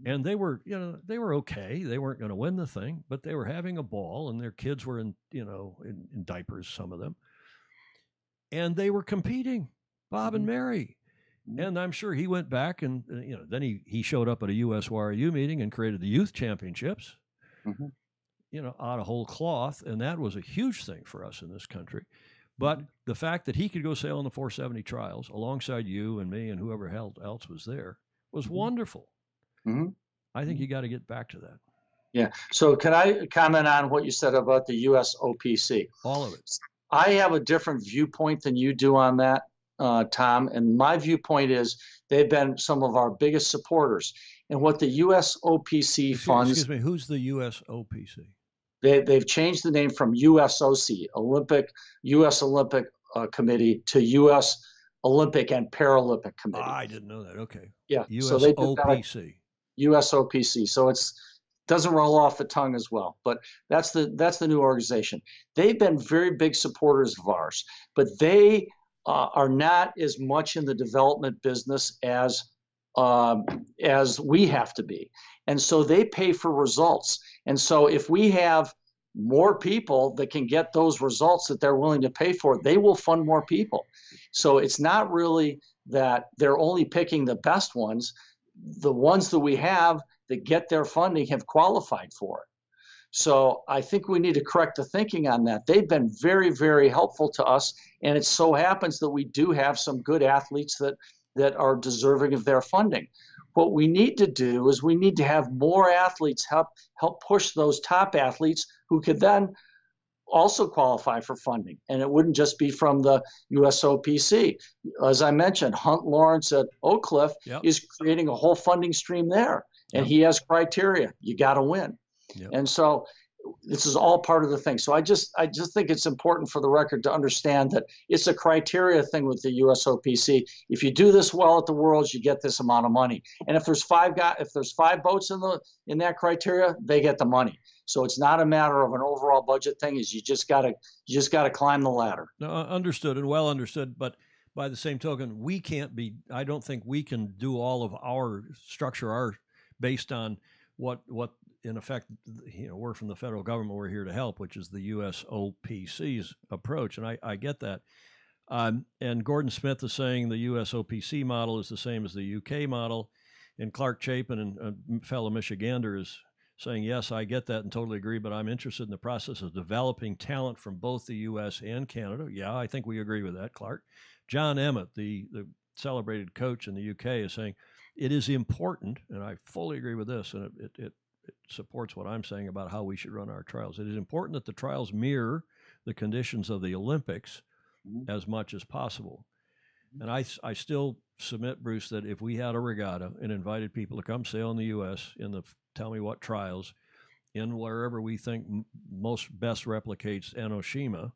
And they were, they were okay. They weren't going to win the thing, but they were having a ball, and their kids were in diapers, some of them. And they were competing, Bob and Mary. And I'm sure he went back and, then he showed up at a USYRU meeting and created the youth championships, out of whole cloth. And that was a huge thing for us in this country. But the fact that he could go sail in the 470 trials alongside you and me and whoever else was there was wonderful. I think you got to get back to that. Yeah. So can I comment on what you said about the USOPC? All of it. I have a different viewpoint than you do on that, Tom. And my viewpoint is they've been some of our biggest supporters. And what the USOPC funds... Excuse me, who's the USOPC? They've changed the name from USOC, U.S. Olympic Committee, to U.S. Olympic and Paralympic Committee. I didn't know that. Okay. Yeah. USOPC. USOPC. So it doesn't roll off the tongue as well, but that's the new organization. They've been very big supporters of ours, but they are not as much in the development business as we have to be. And so they pay for results. And so if we have more people that can get those results that they're willing to pay for, they will fund more people. So it's not really that they're only picking the best ones. The ones that we have that get their funding have qualified for it. So I think we need to correct the thinking on that. They've been very, very helpful to us. And it so happens that we do have some good athletes that are deserving of their funding. What we need to do is we need to have more athletes help push those top athletes who could then also qualify for funding. And it wouldn't just be from the USOPC. As I mentioned, Hunt Lawrence at Oak Cliff is creating a whole funding stream there. And he has criteria. You got to win. And so this is all part of the thing. So I just think it's important for the record to understand that it's a criteria thing with the USOPC. If you do this well at the Worlds, you get this amount of money. And if there's five boats in that criteria, they get the money. So it's not a matter of an overall budget thing. Is you just gotta climb the ladder. No, understood and well understood. But by the same token, I don't think we can do all of our structure based on what in effect, we're from the federal government, we're here to help, which is the USOPC's approach. And I get that. And Gordon Smith is saying the USOPC model is the same as the UK model. And Clark Chapin, and a fellow Michigander, is saying, yes, I get that and totally agree, but I'm interested in the process of developing talent from both the U.S. and Canada. Yeah, I think we agree with that, Clark. John Emmett, the celebrated coach in the UK, is saying it is important, and I fully agree with this, and it supports what I'm saying about how we should run our trials. It is important that the trials mirror the conditions of the Olympics as much as possible. And I still submit, Bruce, that if we had a regatta and invited people to come sail in the U.S. in the tell me what trials, in wherever we think most best replicates Enoshima,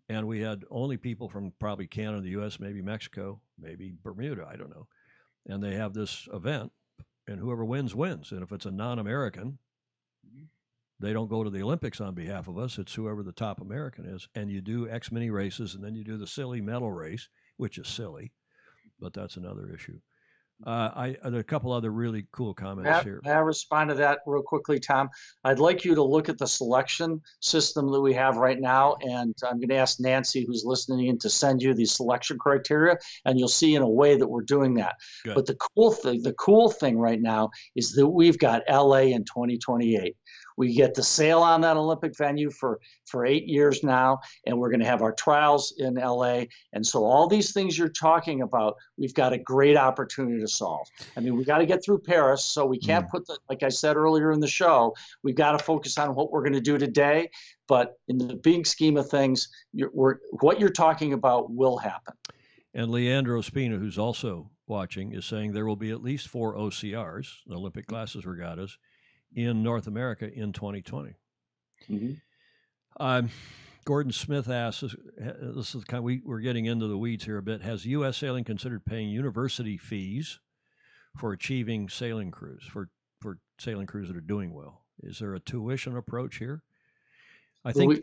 and we had only people from probably Canada, the U.S., maybe Mexico, maybe Bermuda, I don't know, and they have this event, and whoever wins, wins. And if it's a non-American, they don't go to the Olympics on behalf of us. It's whoever the top American is. And you do X many races, and then you do the silly medal race, which is silly, but that's another issue. There are a couple other really cool comments here. May I respond to that real quickly, Tom? I'd like you to look at the selection system that we have right now, and I'm going to ask Nancy, who's listening in, to send you the selection criteria, and you'll see in a way that we're doing that. Good. But the cool thing right now is that we've got LA in 2028. We get to sail on that Olympic venue for 8 years now, and we're going to have our trials in LA. And so all these things you're talking about, we've got a great opportunity to solve. I mean, we got to get through Paris, so we can't put like I said earlier in the show, we've got to focus on what we're going to do today. But in the big scheme of things, what you're talking about will happen. And Leandro Spina, who's also watching, is saying there will be at least 4 OCRs, the Olympic Classes Regattas, in North America in 2020. Gordon Smith asks, this is we're getting into the weeds here a bit. Has U.S. Sailing considered paying university fees for achieving sailing crews, for sailing crews that are doing well? Is there a tuition approach here? I think,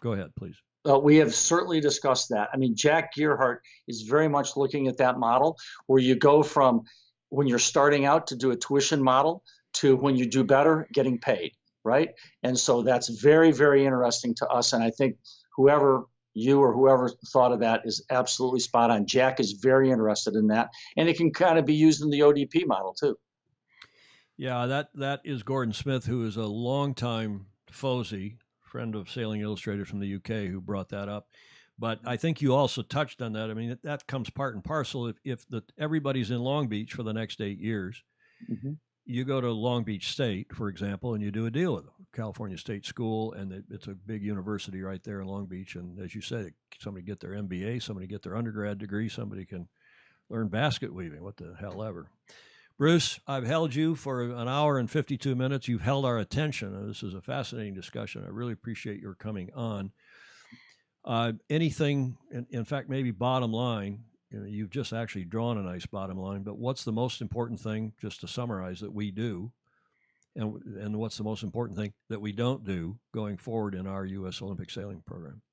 go ahead, please. We have certainly discussed that. I mean, Jack Gearhart is very much looking at that model where you go from when you're starting out to do a tuition model to when you do better, getting paid, right? And so that's very, very interesting to us. And I think whoever thought of that is absolutely spot on. Jack is very interested in that. And it can kind of be used in the ODP model too. Yeah, that is Gordon Smith, who is a longtime FOSI, friend of Sailing Illustrated from the UK, who brought that up. But I think you also touched on that. I mean, that comes part and parcel. If everybody's in Long Beach for the next 8 years, you go to Long Beach State, for example, and you do a deal with them, California State School, and it's a big university right there in Long Beach. And as you said, somebody get their MBA, somebody get their undergrad degree, somebody can learn basket weaving, what the hell ever. Bruce, I've held you for an hour and 52 minutes. You've held our attention. This is a fascinating discussion. I really appreciate your coming on. Anything, in fact, maybe bottom line, you've just actually drawn a nice bottom line, but what's the most important thing, just to summarize, that we do, and what's the most important thing that we don't do going forward in our U.S. Olympic sailing program?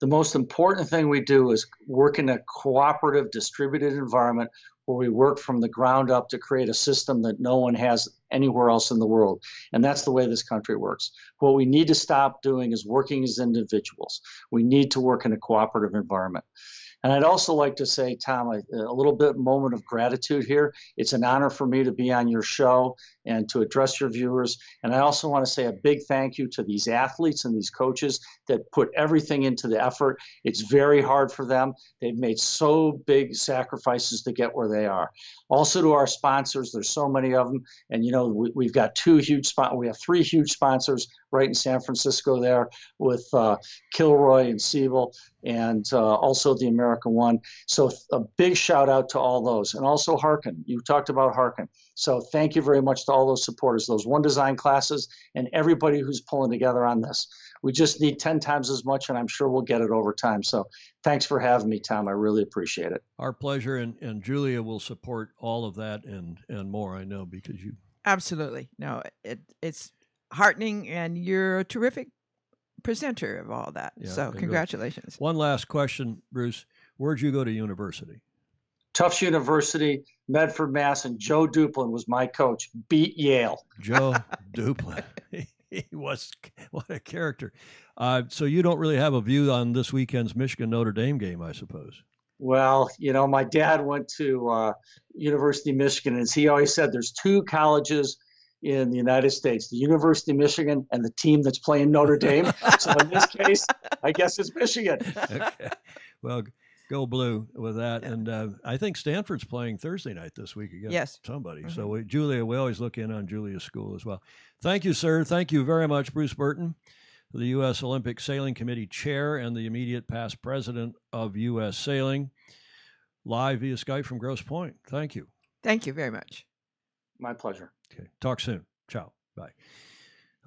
The most important thing we do is work in a cooperative, distributed environment where we work from the ground up to create a system that no one has anywhere else in the world. And that's the way this country works. What we need to stop doing is working as individuals. We need to work in a cooperative environment. And I'd also like to say, Tom, a little bit moment of gratitude here. It's an honor for me to be on your show and to address your viewers. And I also want to say a big thank you to these athletes and these coaches that put everything into the effort. It's very hard for them. They've made so big sacrifices to get where they are. Also to our sponsors, there's so many of them. And, we've got we have 3 huge sponsors right in San Francisco there with Kilroy and Siebel, and also the American One. So a big shout out to all those. And also Harkin. You talked about Harkin. So thank you very much to all those supporters, those One Design classes, and everybody who's pulling together on this. We just need 10 times as much, and I'm sure we'll get it over time. So thanks for having me, Tom. I really appreciate it. Our pleasure. And Julia will support all of that and more, I know, because you. Absolutely. No, it's heartening, and you're a terrific presenter of all that. Yeah, so congratulations. One last question, Bruce. Where'd you go to university? Tufts University, Medford, Mass, and Joe Duplin was my coach. Beat Yale. Joe Duplin. He was, what a character. So you don't really have a view on this weekend's Michigan-Notre Dame game, I suppose. Well, my dad went to University of Michigan, and as he always said, there's two colleges in the United States, the University of Michigan and the team that's playing Notre Dame. So in this case, I guess it's Michigan. Okay. Well, go blue with that. And I think Stanford's playing Thursday night this week against somebody. Mm-hmm. So Julia, we always look in on Julia's school as well. Thank you, sir. Thank you very much, Bruce Burton, the U.S. Olympic Sailing Committee Chair and the immediate past president of U.S. Sailing, live via Skype from Grosse Pointe. Thank you. Thank you very much. My pleasure. Okay. Talk soon. Ciao. Bye.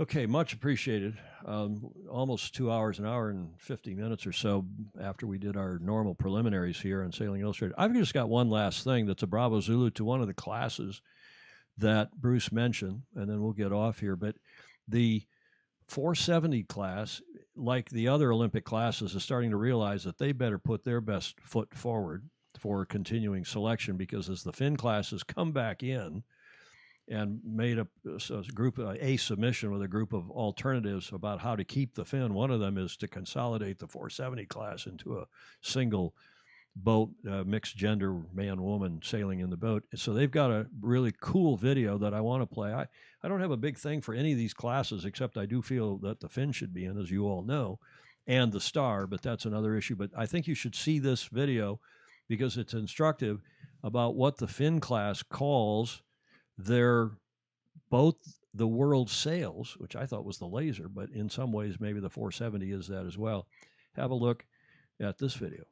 Okay. Much appreciated. Almost 2 hours, an hour and 50 minutes or so after we did our normal preliminaries here on Sailing Illustrated. I've just got one last thing that's a Bravo Zulu to one of the classes that Bruce mentioned, and then we'll get off here. But the 470 class, like the other Olympic classes, is starting to realize that they better put their best foot forward for continuing selection, because as the Finn classes come back in and made a submission with a group of alternatives about how to keep the Finn, one of them is to consolidate the 470 class into a single boat, mixed gender, man-woman sailing in the boat. So they've got a really cool video that I want to play. I don't have a big thing for any of these classes, except I do feel that the Finn should be in, as you all know, and the Star, but that's another issue. But I think you should see this video because it's instructive about what the Finn class calls their both the world sails, which I thought was the laser, but in some ways maybe the 470 is that as well. Have a look at this video.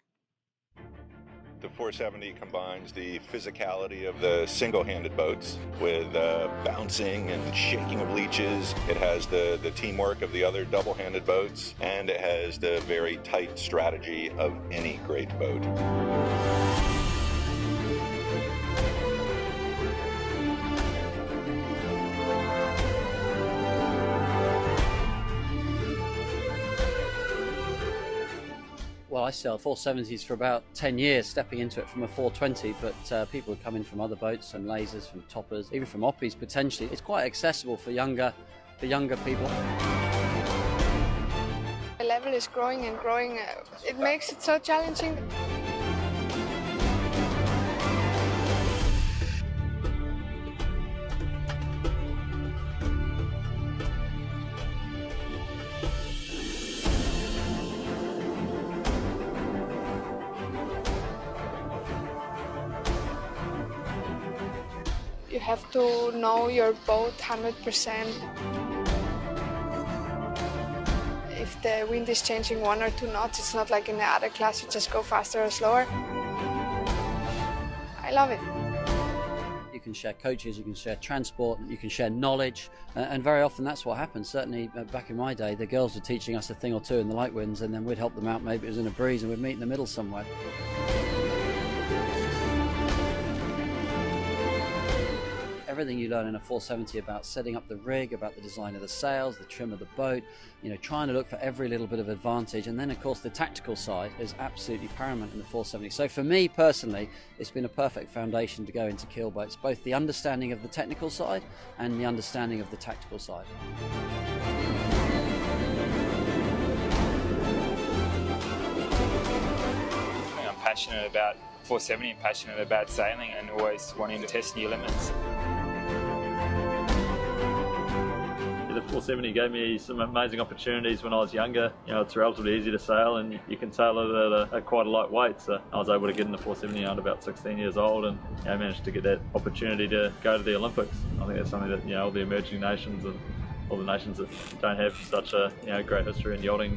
The 470 combines the physicality of the single-handed boats with bouncing and shaking of leeches. It has the teamwork of the other double-handed boats, and it has the very tight strategy of any great boat. Well, I sailed 470s for about 10 years, stepping into it from a 420, but people would come in from other boats and lasers, from toppers, even from oppies potentially. It's quite accessible for younger people. The level is growing and growing. It makes it so challenging. You have to know your boat 100%. If the wind is changing 1 or 2 knots, it's not like in the other class, you just go faster or slower. I love it. You can share coaches, you can share transport, you can share knowledge, and very often that's what happens. Certainly back in my day, the girls were teaching us a thing or two in the light winds, and then we'd help them out, maybe it was in a breeze, and we'd meet in the middle somewhere. Everything you learn in a 470 about setting up the rig, about the design of the sails, the trim of the boat, trying to look for every little bit of advantage. And then, of course, the tactical side is absolutely paramount in the 470. So for me personally, it's been a perfect foundation to go into keel boats, both the understanding of the technical side and the understanding of the tactical side. I'm passionate about 470 and passionate about sailing and always wanting to test new limits. The 470 gave me some amazing opportunities when I was younger. It's relatively easy to sail and you can sail it at quite a light weight. So I was able to get in the 470 at about 16 years old and I managed to get that opportunity to go to the Olympics. I think that's something that all the emerging nations and all the nations that don't have such a great history in yachting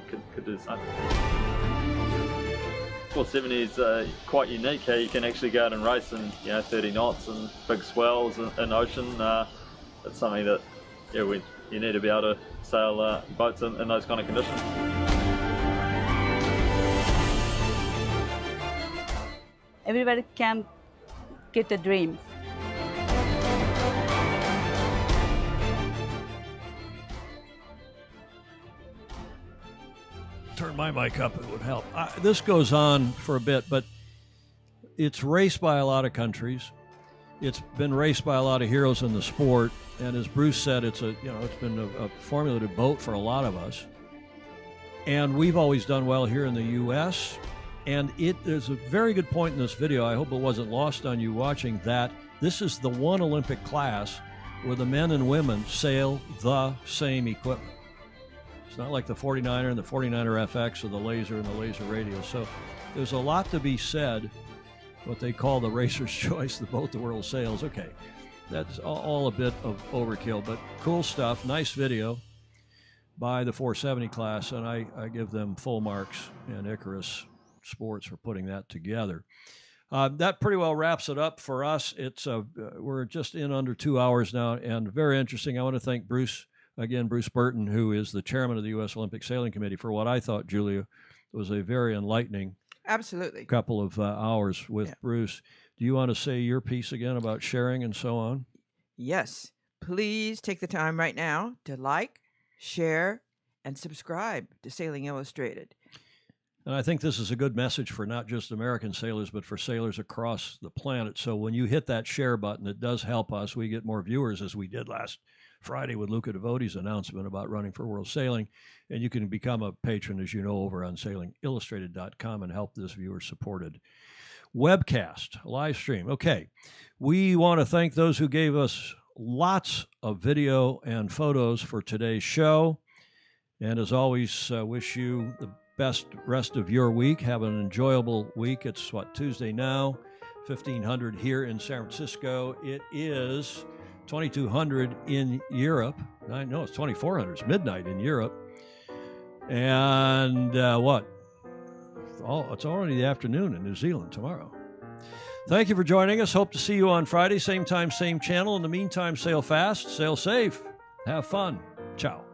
could do the same. 470 is quite unique how you can actually go out and race in 30 knots and big swells in ocean. It's something that you need to be able to sail boats in those kind of conditions. Everybody can get a dream. Turn my mic up, it would help. This goes on for a bit, but It's raced by a lot of countries. It's been raced by a lot of heroes in the sport. And as Bruce said, it's been a formulated boat for a lot of us. And we've always done well here in the U.S. And there's a very good point in this video. I hope it wasn't lost on you watching that. This is the one Olympic class where the men and women sail the same equipment. It's not like the 49er and the 49er FX or the Laser and the Laser Radio. So there's a lot to be said, what they call the racer's choice, the boat the world sails. Okay, that's all a bit of overkill, but cool stuff. Nice video by the 470 class, and I give them full marks, and Icarus Sports for putting that together. That pretty well wraps it up for us. We're just in under 2 hours now, and very interesting. I want to thank Bruce Burton, who is the chairman of the U.S. Olympic Sailing Committee, for what I thought, Julia, was a very enlightening couple of hours with Bruce. Do you want to say your piece again about sharing and so on? Yes. Please take the time right now to like, share, and subscribe to Sailing Illustrated. And I think this is a good message for not just American sailors, but for sailors across the planet. So when you hit that share button, it does help us. We get more viewers, as we did last Friday with Luca Devote's announcement about running for World Sailing. And you can become a patron, as you know, over on sailingillustrated.com and help this viewer-supported webcast, live stream. Okay, we want to thank those who gave us lots of video and photos for today's show. And as always, wish you the best rest of your week. Have an enjoyable week. It's Tuesday now, 1500 here in San Francisco. It is 2200 in Europe. I know it's 2400. It's midnight in Europe. And it's already the afternoon in New Zealand tomorrow. Thank you for joining us. Hope to see you on Friday, same time, same channel. In the meantime, sail fast, sail safe, have fun. Ciao.